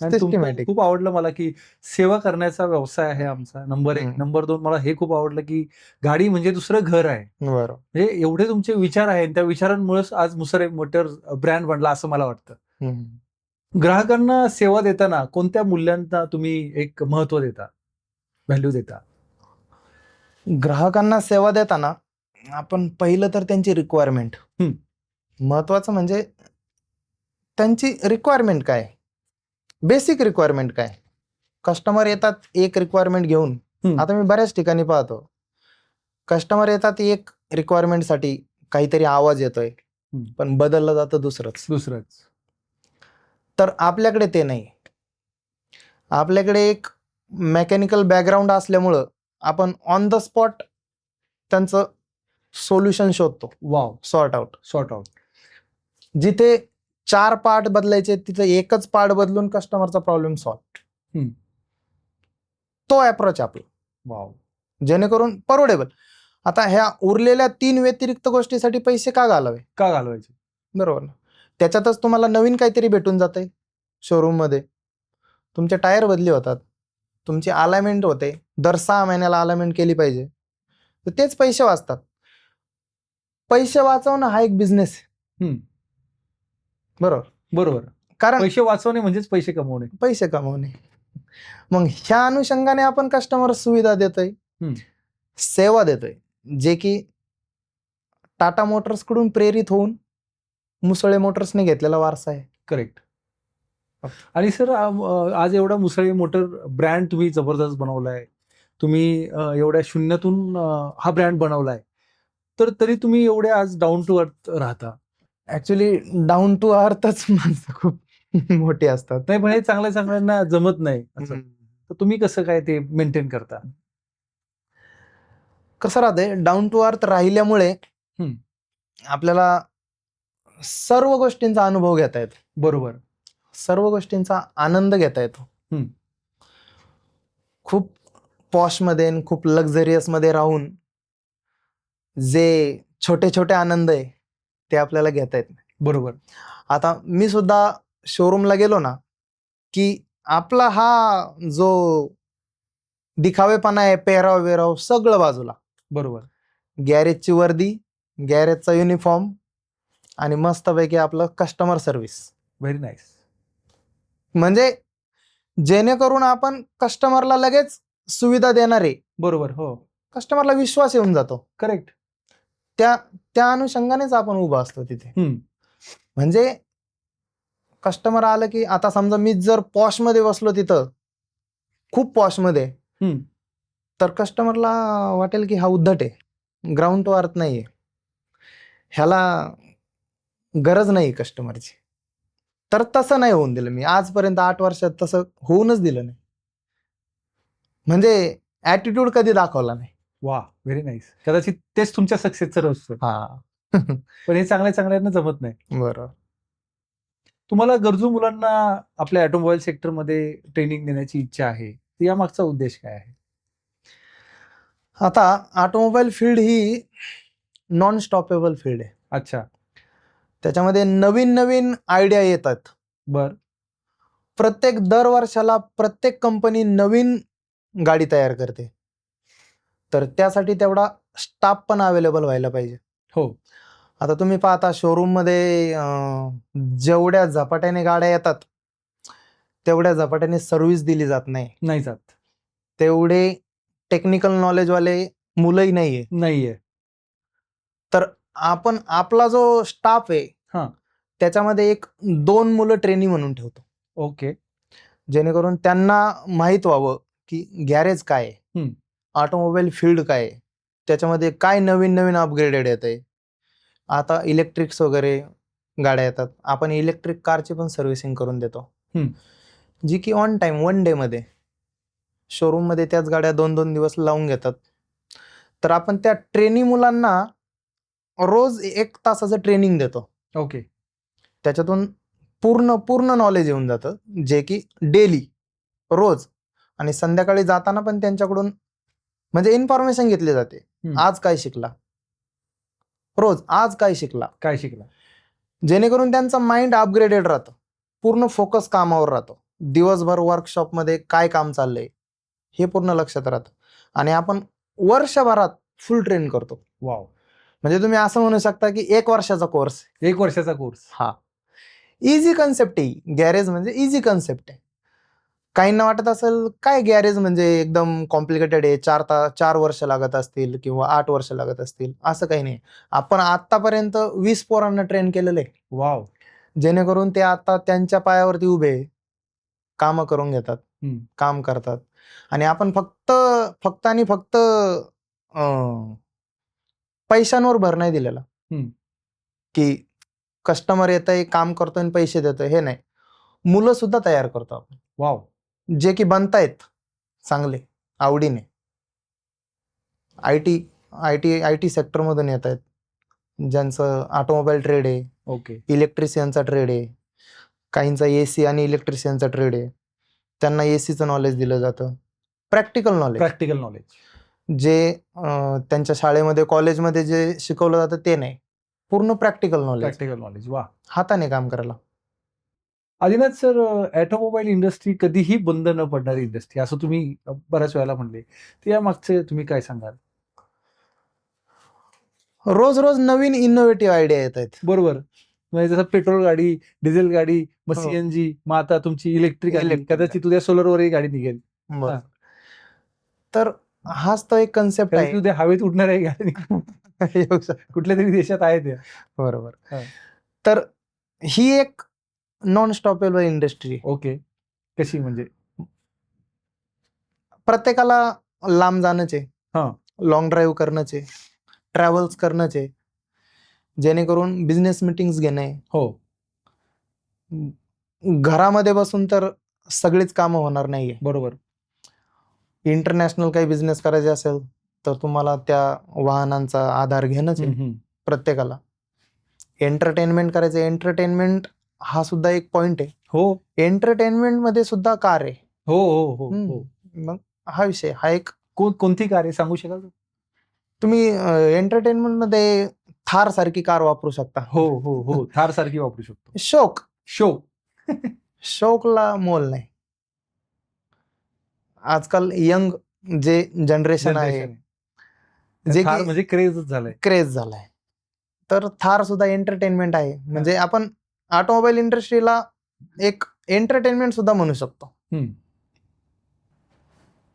आणि तुमचं Systematic. खूप आवडलं मला की सेवा करण्याचा व्यवसाय आहे आमचा, नंबर 1. नंबर 2, मला हे खूप आवडलं की गाडी म्हणजे दुसरं घर आहे. बरोबर. म्हणजे एवढे तुमचे विचार आहेत, त्या विचारांमुळेच आज मुसळे मोटर ब्रँड बनला असं मला वाटतं. ग्राहकांना सेवा देताना कोणत्या मूल्यांना तुम्ही एक महत्व देता, व्हॅल्यू देता? ग्राहकांना सेवा देताना आपण पहिलं तर त्यांची रिक्वायरमेंट, महत्वाचं म्हणजे त्यांची रिक्वायरमेंट काय, बेसिक रिक्वायरमेंट काय. कस्टमर येतात एक रिक्वायरमेंट घेऊन. आता मी बऱ्याच ठिकाणी पाहतो, कस्टमर येतात एक रिक्वायरमेंटसाठी, काहीतरी आवाज येतोय पण बदललं जातं दुसरंच. तर आपल्याकडे ते नाही. आपल्याकडे एक मेकॅनिकल बॅकग्राऊंड असल्यामुळं आपण ऑन द स्पॉट त्यांचं सोल्युशन शोधतो. वाव. Sort out. जिथे 4 पार्ट बदलायचे तिथे एकच पार्ट बदलून कस्टमरचा प्रॉब्लेम सॉल्व. तो अप्रोच आपला. वाव. जेणेकरून परवडेबल. आता ह्या उरलेल्या 3 व्यतिरिक्त गोष्टीसाठी पैसे का घालवायचे? बरोबर ना. त्याच्यातच तुम्हाला नवीन काहीतरी भेटून जाते. शोरूम मध्ये तुमचे टायर बदली होतात, तुमची अलाइनमेंट होते, दर 6 महिन्याला अलाइनमेंट केली पाहिजे, तर तेच पैसे वाचतात. पैसे वाचवणं हा एक बिझनेस आहे. बरोबर. कारण पैसे वाचवणे म्हणजेच पैसे कमवणे. मग ह्या अनुषंगाने आपण कस्टमर सुविधा देतोय, सेवा देतोय, जे की टाटा मोटर्स कडून प्रेरित होऊन मुसळे मोटर्सने घेतलेला वारसा आहे. करेक्ट. आणि सर, आज एवढा मुसळे मोटर ब्रँड तुम्ही जबरदस्त बनवलाय, तुम्ही एवढ्या शून्यातून हा ब्रँड बनवलाय, तर तरी तुम्ही एवढे आज डाऊन टू अर्थ राहता. ऍक्च्युली डाऊन टू अर्थच माणसं खूप मोठी असतात. नाही, पण हे चांगल्याना जमत नाही असं. तर तुम्ही कसं काय ते मेंटेन करता? कसं राहते, डाऊन टू अर्थ राहिल्यामुळे आपल्याला सर्व गोष्टींचा अनुभव घेता येतो. बरोबर. सर्व गोष्टींचा आनंद घेता येतो. खूप पॉश मध्ये आणि खूप लक्झरियस मध्ये राहून जे छोटे छोटे आनंद आहे ते आपल्याला घेता येत नाही. बरोबर. आता मी सुद्धा शोरूमला गेलो ना की आपला हा जो दिखावेपणा आहे, पेहराव वेराव सगळं बाजूला. बरोबर. गॅरेजची वर्दी, गॅरेजचा युनिफॉर्म आणि मस्तपैकी आपलं कस्टमर सर्व्हिस. Very nice. म्हणजे जेणेकरून आपण कस्टमरला लगेच सुविधा देणारे. बरोबर. हो. कस्टमरला विश्वास येऊन जातो. करेक्ट. त्या अनुषंगानेच आपण उभा असतो तिथे. म्हणजे कस्टमर आलं की, आता समजा मी जर पॉश मध्ये बसलो तिथं, खूप पॉश मध्ये, तर कस्टमरला वाटेल की हा उद्धट आहे, ग्राउंड टू अर्थ नाहीये, ह्याला गरज नाही कस्टमरची. तर तसं नाही होऊन दिलं मी आजपर्यंत. 8 वर्षात तसं होऊनच दिलं नाही. म्हणजे ऍटिट्यूड कधी दाखवला नाही. वा, व्हेरी नाईस. कदाचित तेच तुमच्या सक्सेसचं रहस्य. पण हे चांगल्याना जमत नाही. बरोबर. तुम्हाला गरजू मुलांना आपल्या ऑटोमोबाईल सेक्टरमध्ये ट्रेनिंग देण्याची इच्छा आहे, तर या मागचा उद्देश काय आहे? आता ऑटोमोबाईल फील्ड ही नॉन स्टॉपेबल फील्ड आहे. अच्छा. त्याच्यामध्ये नवीन नवीन आयडिया येतात. प्रत्येक दर वर्षाला प्रत्येक कंपनी नवीन गाडी तयार करते. तर त्यासाठी तेवढा स्टाफ पण अवेलेबल व्हायला पाहिजे. हो. आता तुम्ही पाहता शोरूम मध्ये जेवढ्या झपाट्याने गाड्या येतात तेवढ्या झपाट्याने सर्व्हिस दिली जात नाही. तेवढे टेक्निकल नॉलेज वाले मुलंही नाहीये. तर आपण आपला जो स्टाफ आहे त्याच्यामध्ये एक 2 मुलं ट्रेनी म्हणून ठेवतो, ओके. जेणेकरून त्यांना माहीत व्हावं की गॅरेज काय आहे, हम्म. ऑटोमोबाईल फील्ड काय आहे, त्याच्यामध्ये काय नवीन नवीन अपग्रेडेड येत आहे. आता इलेक्ट्रिक्स वगैरे गाड्या येतात, आपण इलेक्ट्रिक कारची पण सर्व्हिसिंग करून देतो, हम्म. जी की ऑन टाइम 1 डे मध्ये शोरूममध्ये त्याच गाड्या 2-2 दिवस लावून घेतात. तर आपण त्या ट्रेनी मुलांना रोज 1 तासाचं ट्रेनिंग देतो. ओके. त्याच्यातून पूर्ण पूर्ण नॉलेज येऊन जातं, जे की डेली रोज आणि संध्याकाळी जाताना पण त्यांच्याकडून म्हणजे इन्फॉर्मेशन घेतली जाते. हम्म. आज काय शिकला, रोज आज काय शिकला, काय शिकला? जेणेकरून त्यांचं माइंड अपग्रेडेड राहतं, पूर्ण फोकस कामावर राहतो. दिवसभर वर्कशॉपमध्ये काय काम चाललंय हे पूर्ण लक्षात राहतं. आणि आपण वर्षभरात फुल ट्रेन करतो. वाव. म्हणजे तुम्ही असं म्हणू शकता की 1 वर्षाचा कोर्स. 1 वर्षाचा कोर्स. हा इझी कन्सेप्ट आहे. गॅरेज म्हणजे इझी कन्सेप्ट आहे. काहींना वाटत असेल काय गॅरेज म्हणजे एकदम कॉम्प्लिकेटेड आहे, 4 वर्ष लागत असतील किंवा 8 वर्ष लागत असतील. असं काही नाही. आपण आतापर्यंत 20 पोरांना ट्रेन केलेलं आहे, वाव. जेणेकरून ते आता त्यांच्या पायावरती उभे कामं करून घेतात, हम्म. काम करतात. आणि आपण फक्त आणि फक्त पैशांवर भर नाही दिलेला, हम्म. की कस्टमर येतंय, काम करतोय आणि पैसे देतोय, हे नाही. मुलं सुद्धा तयार करतो आपण, वाव. जे की बनतायत चांगले आवडीने. आय टी सेक्टरमधून येत आहेत, ज्यांचं ऑटोमोबाईल ट्रेड आहे, ओके. इलेक्ट्रिशियनचा ट्रेड आहे, काहींचा AC आणि इलेक्ट्रिशियनचा ट्रेड आहे. त्यांना ACचं नॉलेज दिलं जातं, प्रॅक्टिकल नॉलेज. प्रॅक्टिकल नॉलेज जे त्यांच्या शाळेमध्ये कॉलेजमध्ये जे शिकवलं जातं ते नाही, पूर्ण प्रॅक्टिकल नॉलेज, प्रॅक्टिकल नॉलेज. वा. हाताने काम करायला. आदिनाथ सर, ऑटोमोबाईल इंडस्ट्री कधीही बंद न पडणारी इंडस्ट्री असं तुम्ही बऱ्याच वेळेला म्हणले, तर या मागचे तुम्ही काय सांगाल? रोज रोज नवीन इनोव्हेटिव्ह आयडिया येत आहेत. बरोबर. म्हणजे जसं पेट्रोल गाडी, डिझेल गाडी, मग हो. CNG, मग आता तुमची इलेक्ट्रिक आली, Electric कदाचित उद्या सोलरवरही गाडी निघेल, बरं. तर हाच तो एक कन्सेप्ट कदाचित आहे. उद्या हवेत उडणाऱ्या गाडी येऊ शकतं. कुठल्या तरी देशात आहेत त्या. बरोबर. हा. तर ही एक नॉन स्टॉपेबल इंडस्ट्री आहे. ओके. कशी म्हणजे? प्रत्येकाला लांब जाणंच आहे, हा. लॉंग ड्राईव्ह करणंच आहे, ट्रॅव्हल्स करणंच आहे, जेणेकरून बिझनेस मीटिंग्स घेणे. हो. घरामध्ये बसून तर सगळीच कामं होणार नाहीये. बरोबर. इंटरनॅशनल काही बिझनेस करायचे असेल तर तुम्हाला त्या वाहनांचा आधार घेणंच आहे. हम्म. प्रत्येकाला एंटरटेनमेंट करायचं, एंटरटेनमेंट हा सुद्धा एक पॉइंट आहे. हो एंटरटेनमेंट मध्ये सुद्धा कार आहे. हो हो हो हो. मग हा विषय हा एक, कोणती कार्य सांगू शकाल? तुम्ही एंटरटेनमेंट मध्ये थार सारखी कार वापरू शकता. हो हो हो. थार सारखी वापरू शकतो. शौक शौकला मोल नाही. आजकाल यंग जे जनरेशन आहे, जे थार की म्हणजे क्रेजच झालंय. क्रेज झालाय, तर थार सुद्धा एंटरटेनमेंट आहे. म्हणजे आपण ऑटोमोबाईल इंडस्ट्रीला एक एंटरटेनमेंट सुद्धा म्हणू शकतो. हम्म.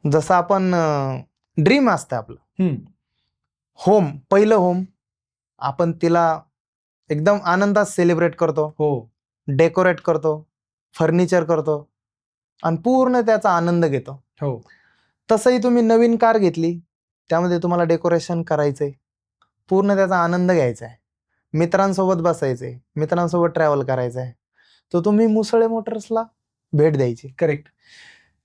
जसं आपण ड्रीम असतं आपलं हम्म. होम, पहिलं होम, आपण तिला एकदम आनंदात सेलिब्रेट करतो, हो. डेकोरेट करतो, फर्निचर करतो आणि पूर्ण त्याचा आनंद घेतो. हो. तसंही तुम्ही नवीन कार घेतली, त्यामध्ये तुम्हाला डेकोरेशन करायचंय, पूर्ण त्याचा आनंद घ्यायचा आहे, मित्रांसोबत बसायचंय, मित्रांसोबत ट्रॅव्हल करायचं आहे, तर तुम्ही मुसळे मोटर्सला भेट द्यायची. करेक्ट.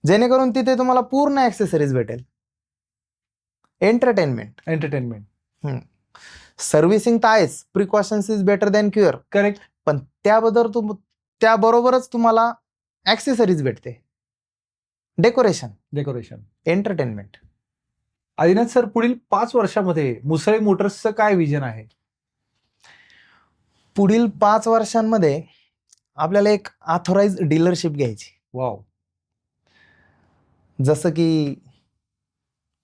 जेणेकरून तिथे तुम्हाला पूर्ण ॲक्सेसरीज भेटेल. एंटरटेनमेंट. सर्व्हिसिंग तर आहेच, precautions is better than cure. Correct. पण त्याबरोबरच तुम्हाला ॲक्सेसरीज भेटते, डेकोरेशन, एंटरटेनमेंट. आदिनाथ सर, पुढील 5 वर्षामध्ये मुसळे मोटर्सचं काय विजन आहे? पुढील 5 वर्षांमध्ये आपल्याला एक ऑथोराइज डीलरशिप घ्यायची. वाव. जसं की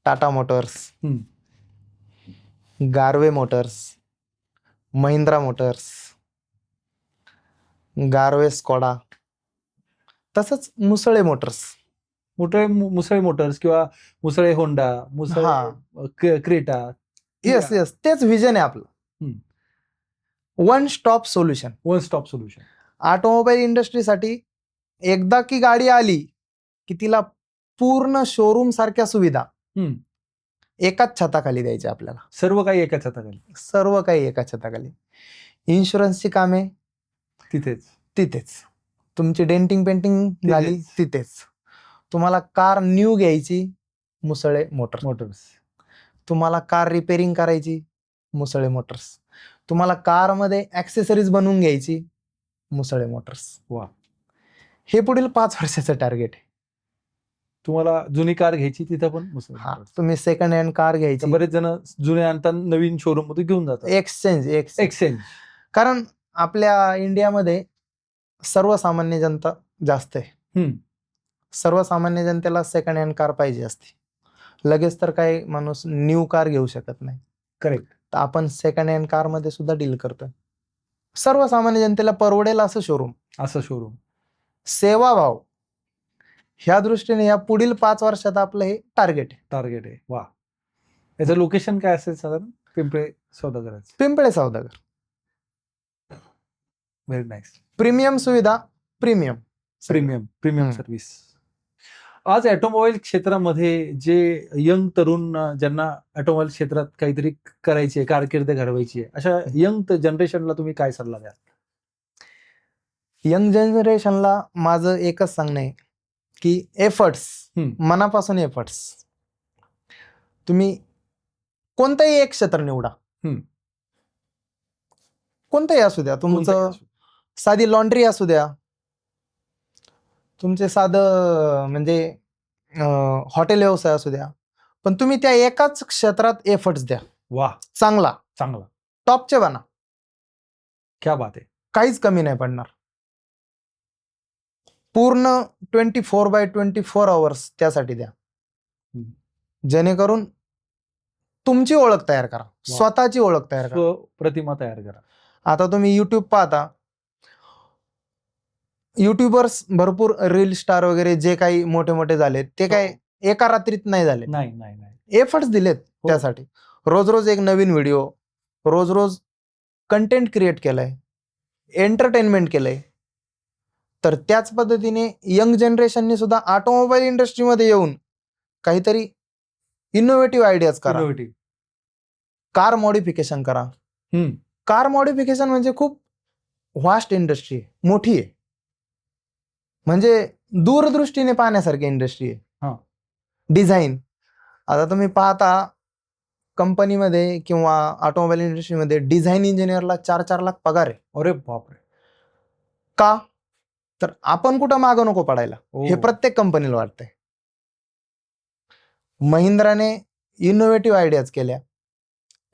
Tata motors, Garve motors, Mahindra motors, Garve Skoda, तसंच मुसळे मोटर्स. मुसळे मोटर्स किंवा Musale Honda, Musale Creta. Yes तेच विजन आहे आपलं. One stop solution. One stop solution. Automobile इंडस्ट्रीसाठी एकदा की गाडी आली की तिला पूर्ण शोरूम सारख्या सुविधा एकाच छताखाली द्यायच्या आपल्याला. सर्व काही एकाच हाताखाली. सर्व काही एका छताखाली. इन्शुरन्सची कामे तिथेच. तिथेच. तुमची डेंटिंग पेंटिंग झाली तिथेच. तिथेच. तुम्हाला कार न्यू घ्यायची, मुसळे मोटर्स. तुम्हाला कार रिपेअरिंग करायची, मुसळे मोटर्स. तुम्हाला कारमध्ये ॲक्सेसरीज बनवून घ्यायची, मुसळे मोटर्स. वा. हे पुढील 5 वर्षाचं टार्गेट आहे. तुम्हाला जुनी कार घ्यायची तिथं पण मुसळे हा, मोटर्स. तुम्ही सेकंड हँड कार तर घ्यायची, बरेच जण जुने आणताना नवीन शोरूम मध्ये घेऊन जातात. एक्सचेंज. कारण आपल्या इंडियामध्ये सर्वसामान्य जनता जास्त आहे. सर्वसामान्य जनतेला सेकंड हँड कार पाहिजे असते. लगेच तर काही माणूस न्यू कार घेऊ शकत नाही. करेक्ट. तर आपण सेकंड हँड कार मध्ये सुद्धा डील करतोय. सर्वसामान्य जनतेला परवडेल असं शोरूम. सेवाभाव ह्या दृष्टीने या पुढील 5 वर्षात आपलं हे टार्गेट आहे. वा. याचं लोकेशन काय असेल साधारण? पिंपळे सौदागरच. Pimple Saudagar. Very nice. Premium सुविधा, प्रीमियम प्रीमियम सर्व्हिस. आज ऑटोमोबाईल क्षेत्रामध्ये जे यंग तरुण ज्यांना ऑटोमोबाईल क्षेत्रात काहीतरी करायची आहे, कारकीर्द घडवायची आहे, अशा यंग जनरेशनला तुम्ही काय सल्ला द्याल? यंग जनरेशनला माझं एकच सांगणं आहे की एफर्ट्स, मनापासून एफर्ट्स. तुम्ही कोणतंही एक क्षेत्र निवडा, कोणतंही असू द्या. तुमचं साधी लॉन्ड्री असू द्या, तुमचे साधं म्हणजे हॉटेल व्यवसाय असू द्या, पण तुम्ही त्या एकाच क्षेत्रात एफर्ट्स द्या. वा. चांगला टॉपचे बना. क्या बात आहे. काहीच कमी नाही पडणार. पूर्ण 24/24 आवर्स त्यासाठी द्या, जेणेकरून तुमची ओळख तयार करा, स्वतःची ओळख तयार करा, प्रतिमा तयार करा. आता तुम्ही युट्यूब पाहता, युट्यूबर्स भरपूर रील स्टार वगैरे जे काही मोठे मोठे झालेत ते काय एका रात्रीत नाही झाले. नाही. एफर्ट्स दिलेत त्यासाठी. रोज रोज एक नवीन व्हिडिओ, रोज रोज कंटेंट क्रिएट केलंय, एंटरटेनमेंट केलंय. तर त्याच पद्धतीने यंग जनरेशनने सुद्धा ऑटोमोबाईल इंडस्ट्रीमध्ये येऊन काहीतरी इनोव्हेटिव्ह आयडियाज करा. कार मॉडिफिकेशन करा. कार मॉडिफिकेशन म्हणजे खूप व्हास्ट इंडस्ट्री आहे, मोठी आहे. म्हणजे दूरदृष्टीने पाहण्यासारखी इंडस्ट्री आहे. डिझाईन, आता तुम्ही पाहता कंपनीमध्ये किंवा ऑटोमोबाईल इंडस्ट्रीमध्ये डिझाईन इंजिनियरला 4-4 लाख पगार आहे. अरे बापरे. का? तर आपण कुठं मागं नको पडायला, हे प्रत्येक कंपनीला वाटतंय. महिंद्राने इनोव्हेटिव्ह आयडियाज केल्या,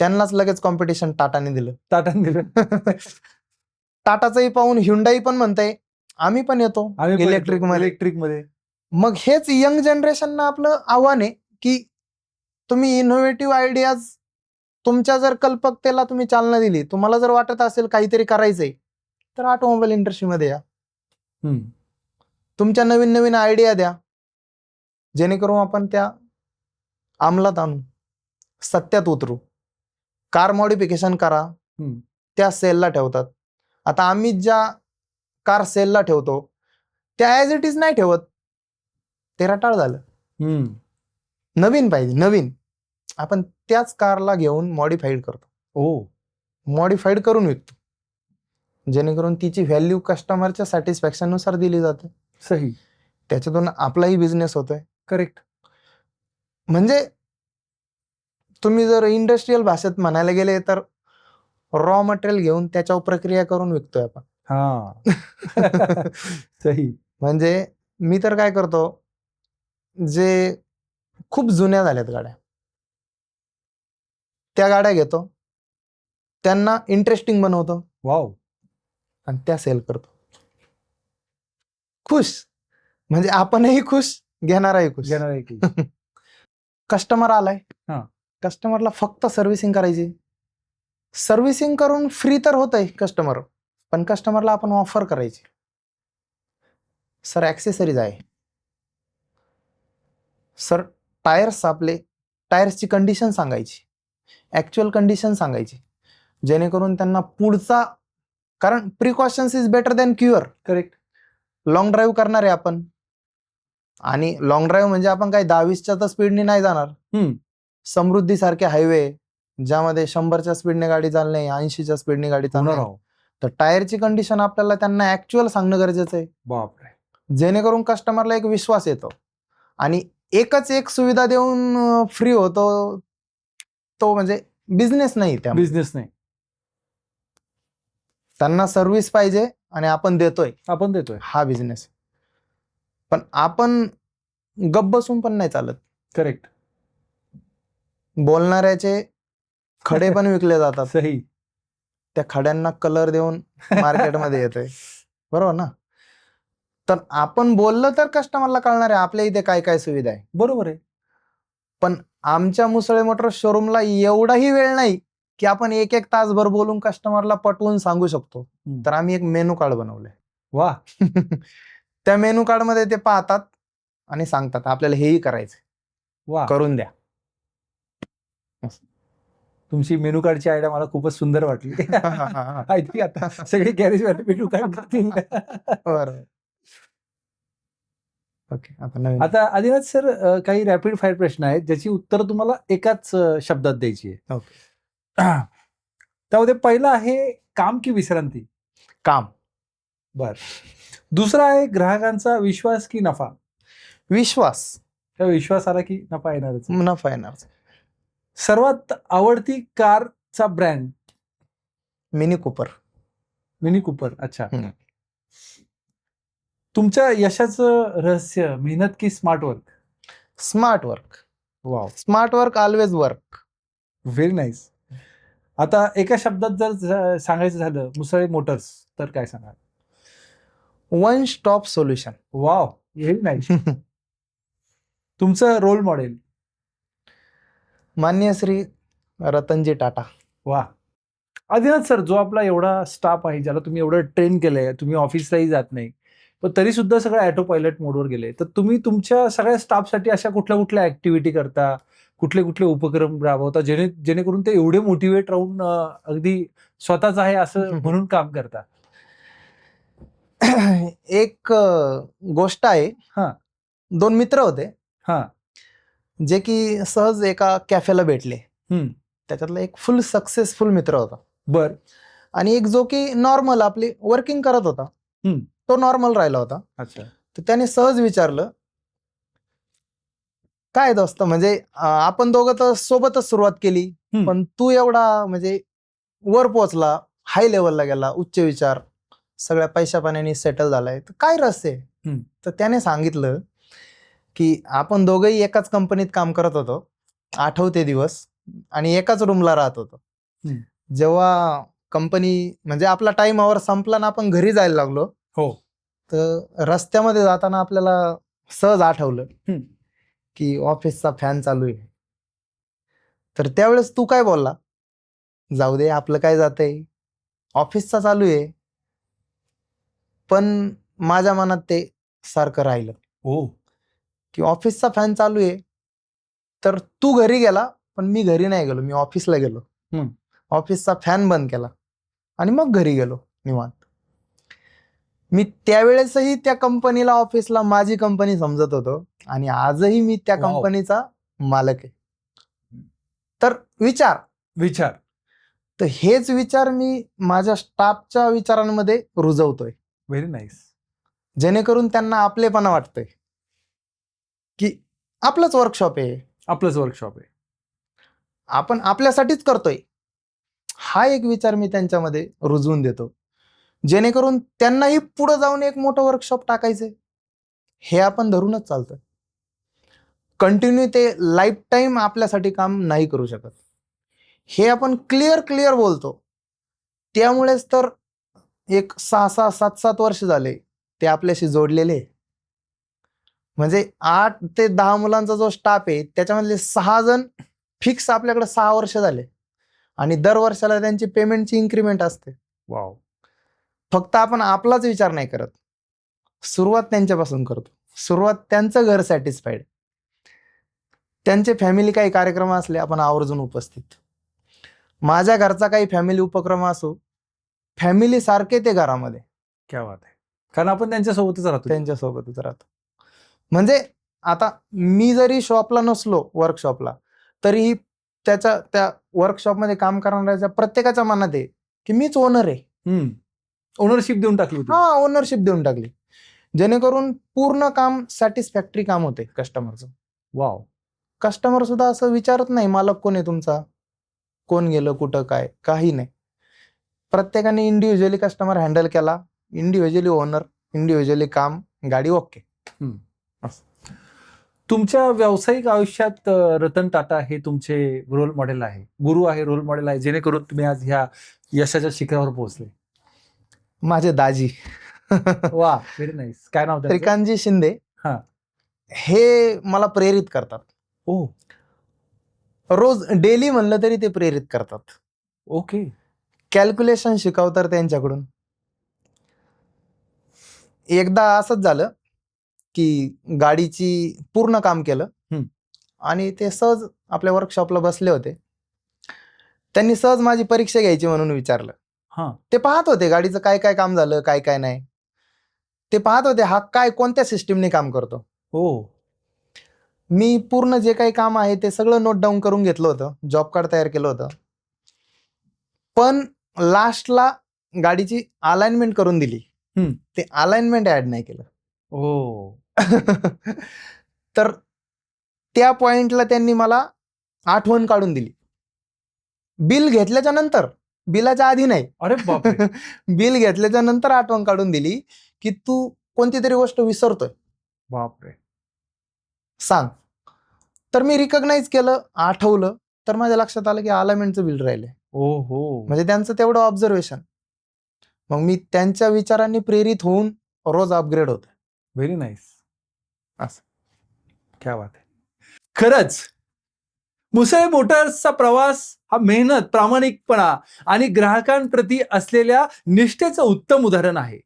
त्यांनाच लगेच कॉम्पिटिशन टाटाने दिलं. टाटाचंही पाहून ह्युंडाई पण म्हणताय आम्ही पण येतो इलेक्ट्रिक मध्ये. मग हेच यंग जनरेशनना आपलं आव्हान आहे की तुम्ही इनोव्हेटिव्ह आयडियाज, तुमच्या जर कल्पकतेला तुम्ही चालना दिली, तुम्हाला जर वाटत असेल काहीतरी करायचंय, तर ऑटोमोबाईल इंडस्ट्रीमध्ये या. तुमच्या नवीन नवीन आयडिया द्या, जेणेकरून आपण त्या अंमलात आणू, सत्यात उतरू. कार मॉडिफिकेशन करा, त्या सेलला ठेवतात. आता आम्ही ज्या कार सेलला ठेवतो त्या ॲज इट इज नाही ठेवत, ते रटाळ झालं. नवीन पाहिजे, नवीन. आपण त्याच कारला घेऊन मॉडिफाईड करतो, मॉडिफाईड करून विकतो, जेणेकरून तिची व्हॅल्यू कस्टमरच्या सॅटिस्फॅक्शन नुसार दिली जाते. सही. त्याच्यातून आपलाही बिझनेस होतोय. करेक्ट. म्हणजे तुम्ही जर इंडस्ट्रीयल भाषेत म्हणायला गेले तर रॉ मटेरियल घेऊन त्याच्यावर प्रक्रिया करून विकतोय आपण. सही. म्हणजे मी तर काय करतो, जे खूप जुन्या झाल्यात गाड्या, त्या गाड्या घेतो, त्यांना इंटरेस्टिंग बनवतो, वाव, आणि त्या सेल करतो. खुश, म्हणजे आपणही खुश, घेणाराही खुश. कस्टमर आलाय, कस्टमरला फक्त सर्व्हिसिंग करायची. सर्व्हिसिंग करून फ्री तर होतंय कस्टमर, पण कस्टमरला आपण ऑफर करायची, सर ॲक्सेसरीज आहे, सर टायर्स, आपले टायर्सची कंडिशन सांगायची, ॲक्च्युअल कंडिशन सांगायची, जेणेकरून त्यांना पुढचा, कारण precautions is better than cure. Correct. Long drive करणार आहे आपण, आणि लॉंग ड्राईव्ह म्हणजे आपण काही 10-20च्या तर स्पीडने नाही जाणार. समृद्धी सारखे हायवे ज्यामध्ये 100च्या स्पीडने गाडी चालणे, 80च्या स्पीडने गाडी चालणार, तर टायरची कंडिशन आपल्याला त्यांना ऍक्च्युअल सांगणं गरजेचं आहे. बापरे. जेणेकरून कस्टमरला एक विश्वास येतो, आणि एकच एक सुविधा देऊन फ्री होतो तो म्हणजे बिझनेस नाही. त्या बिझनेस नाही, त्यांना सर्व्हिस पाहिजे आणि आपण देतोय हा बिझनेस. पण आपण गप्प बसून पण नाही चालत. करेक्ट. बोलणाऱ्याचे खडे पण विकले जातात. सही. त्या खड्यांना कलर देऊन मार्केटमध्ये येतोय, बरोबर ना. तर आपण बोललं तर कस्टमरला कळणार आहे आपल्या इथे काय काय सुविधा आहे. बरोबर आहे. पण आमच्या मुसळे मोटर्स शोरूमला एवढाही वेळ नाही की आपण एक एक तासभर बोलून कस्टमरला पटवून सांगू शकतो. तर आम्ही एक मेनू कार्ड बनवलंय. वा. त्या मेनू कार्ड मध्ये ते पाहतात आणि सांगतात आपल्याला हेही करायचंय, वा, करून द्या. तुमची मेनू कार्डची आयडिया मला खूपच सुंदर वाटली. आय थिंक आता सगळे गॅरेज वाले मेनू कार्ड करतील. बरोबर. ओके, आता आदिनाथ सर, काही रॅपिड फायर प्रश्न आहेत ज्याची उत्तर तुम्हाला एकाच शब्दात द्यायची आहे. ओके. त्यामध्ये पहिला आहे काम की विश्रांती? काम. बर. दुसरा आहे ग्राहकांचा विश्वास की नफा? विश्वास. त्या विश्वास आला की नफा येणारच. नफा येणार. सर्वात आवडती कारचा brand? Mini Cooper. Mini Cooper. अच्छा. तुमच्या यशाचं रहस्य मेहनत की smart work? Smart work. Wow. Smart work, always work. Very nice. आता एका शब्दात जर सांगायचं झालं मुसळे मोटर्स तर काय सांगाल? One stop solution. Wow, very nice. तुमचं रोल मॉडेल? मान्य श्री रतनजी टाटा. वा. आदिनाथ सर, जो आपला एवढा स्टाफ आहे ज्याला तुम्ही एवढं ट्रेन केलंय, तुम्ही ऑफिसलाही जात नाही पण तरी सुद्धा सगळं ऑटो पायलट मोडवर गेले, तर तुम्ही तुमच्या सगळ्या स्टाफसाठी अशा कुठल्या कुठल्या ऍक्टिव्हिटी करता, कुठले कुठले उपक्रम राबवता जेणेकरून ते एवढे मोटिवेट राहून अगदी स्वतःच आहे असं म्हणून काम करता? एक गोष्ट आहे. हा. 2 मित्र होते. हा. जे की सहज एका कॅफेला भेटले. त्याच्यातला एक फुल सक्सेसफुल मित्र होता. बर. आणि एक जो की नॉर्मल आपली वर्किंग करत होता, तो नॉर्मल राहिला होता. अच्छा. तर त्याने सहज विचारलं, काय दोस्त, म्हणजे आपण दोघं तर सोबतच सुरुवात केली, पण तू एवढा म्हणजे वर पोहोचला, हाय लेवलला गेला, उच्च विचार, सगळ्या पैशा पाण्याने सेटल झालाय, तर काय रस आहे? तर त्याने सांगितलं की आपण दोघंही एकाच कंपनीत काम करत होतो, आठवते दिवस, आणि एकाच रूमला राहत होतो. जेव्हा कंपनी म्हणजे आपला टाइम आवर संपला ना, आपण घरी जायला लागलो, हो, तर रस्त्यामध्ये जाताना आपल्याला सहज आठवलं की ऑफिसचा फॅन चालू आहे. तर त्यावेळेस तू काय बोलला? जाऊ दे, आपलं काय जातंय, ऑफिसचा चालू आहे. पण माझ्या मनात ते सारखं राहिलं की ऑफिसचा फॅन चालू आहे, तर तू घरी गेला पण मी घरी नाही गेलो, मी ऑफिसला गेलो. ऑफिसचा फॅन बंद केला आणि मग घरी गेलो निवांत. मी त्यावेळेसही त्या कंपनीला, ऑफिसला माझी कंपनी समजत होतो, आणि आजही मी त्या कंपनीचा मालक आहे. तर विचार तर हेच विचार मी माझ्या स्टाफच्या विचारांमध्ये रुजवतोय. Very nice. जेणेकरून त्यांना आपलेपणा वाटतोय की आपलंच वर्कशॉप आहे, आपण आपल्यासाठीच करतोय. हा एक विचार मी त्यांच्यामध्ये रुजवून देतो, जेणेकरून त्यांनाही पुढे जाऊन एक मोठं वर्कशॉप टाकायचंय. हे आपण धरूनच चालतोय. कंटिन्यू ते लाईफ टाईम आपल्यासाठी काम नाही करू शकत, हे आपण क्लिअर बोलतो. त्यामुळेच तर एक 6-6, 7-7 वर्ष झाले ते आपल्याशी जोडलेले. म्हणजे 8 ते 10 मुलांचा जो स्टाफ आहे त्याच्यामधले 6 जण फिक्स आपल्याकडे 6 वर्ष झाले, आणि दर वर्षाला त्यांची पेमेंटची इन्क्रीमेंट असते. वाव. फक्त आपण आपलाच विचार नाही करत, सुरुवात त्यांच्यापासून करतो. सुरुवात त्यांचं घर सॅटिस्फाईड, त्यांचे फॅमिली काही कार्यक्रम असले आपण आवर्जून उपस्थित. माझ्या घरचा काही फॅमिली उपक्रम असो, फॅमिली सारखे ते घरामध्ये क्या बात आहे. कारण आपण त्यांच्यासोबतच राहतो. त्यांच्यासोबतच राहतो. म्हणजे आता मी जरी शॉपला नसलो, वर्कशॉपला, तरीही त्या वर्कशॉपमध्ये काम करणाऱ्याच्या प्रत्येकाच्या मनात आहे की मीच ओनर आहे. ओनरशिप देऊन टाकली होती. हा, ओनरशिप देऊन टाकली, जेणेकरून पूर्ण काम सॅटिस्फॅक्टरी काम होते कस्टमरचं. वाव. कस्टमर सुद्धा असं विचारत नाही मालक कोण आहे तुमचा, कोण गेलं कुठं काय, काही नाही. प्रत्येकाने इंडिव्हिज्युअली कस्टमर हँडल केला, इंडिव्हिज्युअली ओनर, इंडिव्हिज्युअली काम, गाडी ओके. तुमच्या व्यावसायिक आयुष्यात रतन टाटा हे तुमचे रोल मॉडेल आहे, गुरु आहे, रोल मॉडेल आहे, जेणेकरून तुम्ही आज ह्या यशाच्या शिखरावर पोहोचले. माझे दाजी वा, व्हेरी नाईस. काय नाव त्यांचं? श्रीकांतजी शिंदे. हा. हे मला प्रेरित करतात. ओ, रोज डेली म्हणलं तरी ते प्रेरित करतात. ओके. कॅल्क्युलेशन शिकवतात त्यांच्याकडून. एकदा असंच झालं की गाडीची पूर्ण काम केलं आणि ते सहज आपल्या वर्कशॉपला बसले होते. त्यांनी सहज माझी परीक्षा घ्यायची म्हणून विचारलं. हा. ते पाहत होते गाडीचं काय काय काम झालं, काय काय नाही. ते पाहत होते हा काय कोणत्या सिस्टीमने काम करतो. ओ, मी पूर्ण जे काही काम आहे ते सगळं नोट डाऊन करून घेतलं होतं, जॉब कार्ड तयार केलं होतं. पण लास्टला गाडीची अलाइनमेंट करून दिली, ते अलाइनमेंट ऍड नाही केलं. ओ. तर त्या पॉइंटला त्यांनी मला आठवण काढून दिली. बिल घेतल्याच्या नंतर, बिलाच्या आधी नाही. अरे बापरे. बिल घेतल्याच्या नंतर आठवण काढून दिली की तू कोणती तरी गोष्ट विसरतोय, बापरे. सांग. तर मी रिकग्नाइज केलं, आठवलं, तर माझ्या लक्षात आलं की अलाइनमेंटचं बिल राहिलंय. ओहो. म्हणजे त्यांचं तेवढं ऑब्झर्वेशन. मग मी त्यांच्या विचारांनी प्रेरित होऊन रोज अपग्रेड होत. Very nice. असं. क्या बात आहे. खरंच मुसळे मोटर्सचा प्रवास हा मेहनत, प्रामाणिकपणा आणि ग्राहकांप्रती असलेल्या निष्ठेचं उत्तम उदाहरण आहे.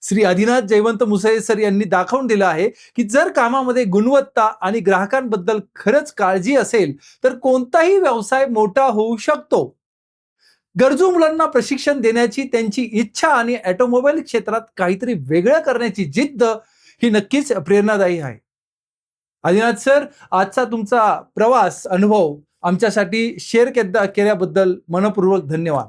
श्री आदिनाथ जयवंत मुसळे सर यांनी दाखवून दिलं आहे की जर कामामध्ये गुणवत्ता आणि ग्राहकांबद्दल खरंच काळजी असेल तर कोणताही व्यवसाय मोठा होऊ शकतो. गरजू मुलांना प्रशिक्षण देण्याची त्यांची इच्छा आणि ऑटोमोबाईल क्षेत्रात काहीतरी वेगळं करण्याची जिद्द ही नक्कीच प्रेरणादायी आहे. आदिनाथ सर, आजचा तुमचा प्रवास अनुभव आमच्यासाठी शेअर केल्याबद्दल मनपूर्वक धन्यवाद.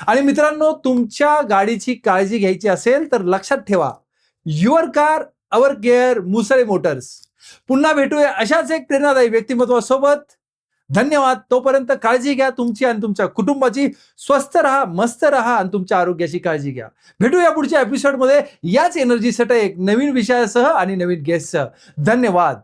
आणि मित्रांनो, तुमच्या गाडीची काळजी घ्यायची असेल तर लक्षात ठेवा, your car our care, Musale Motors. पुन्हा भेटूया अशाच एक प्रेरणादायी व्यक्तिमत्वासोबत. धन्यवाद. तोपर्यंत काळजी घ्या तुमची आणि तुमच्या कुटुंबाची. स्वस्थ राहा, मस्त राहा आणि तुमच्या आरोग्याची काळजी घ्या. भेटूया पुढच्या एपिसोडमध्ये याच एनर्जीसाठी एक नवीन विषयासह आणि नवीन गेस्टसह. धन्यवाद.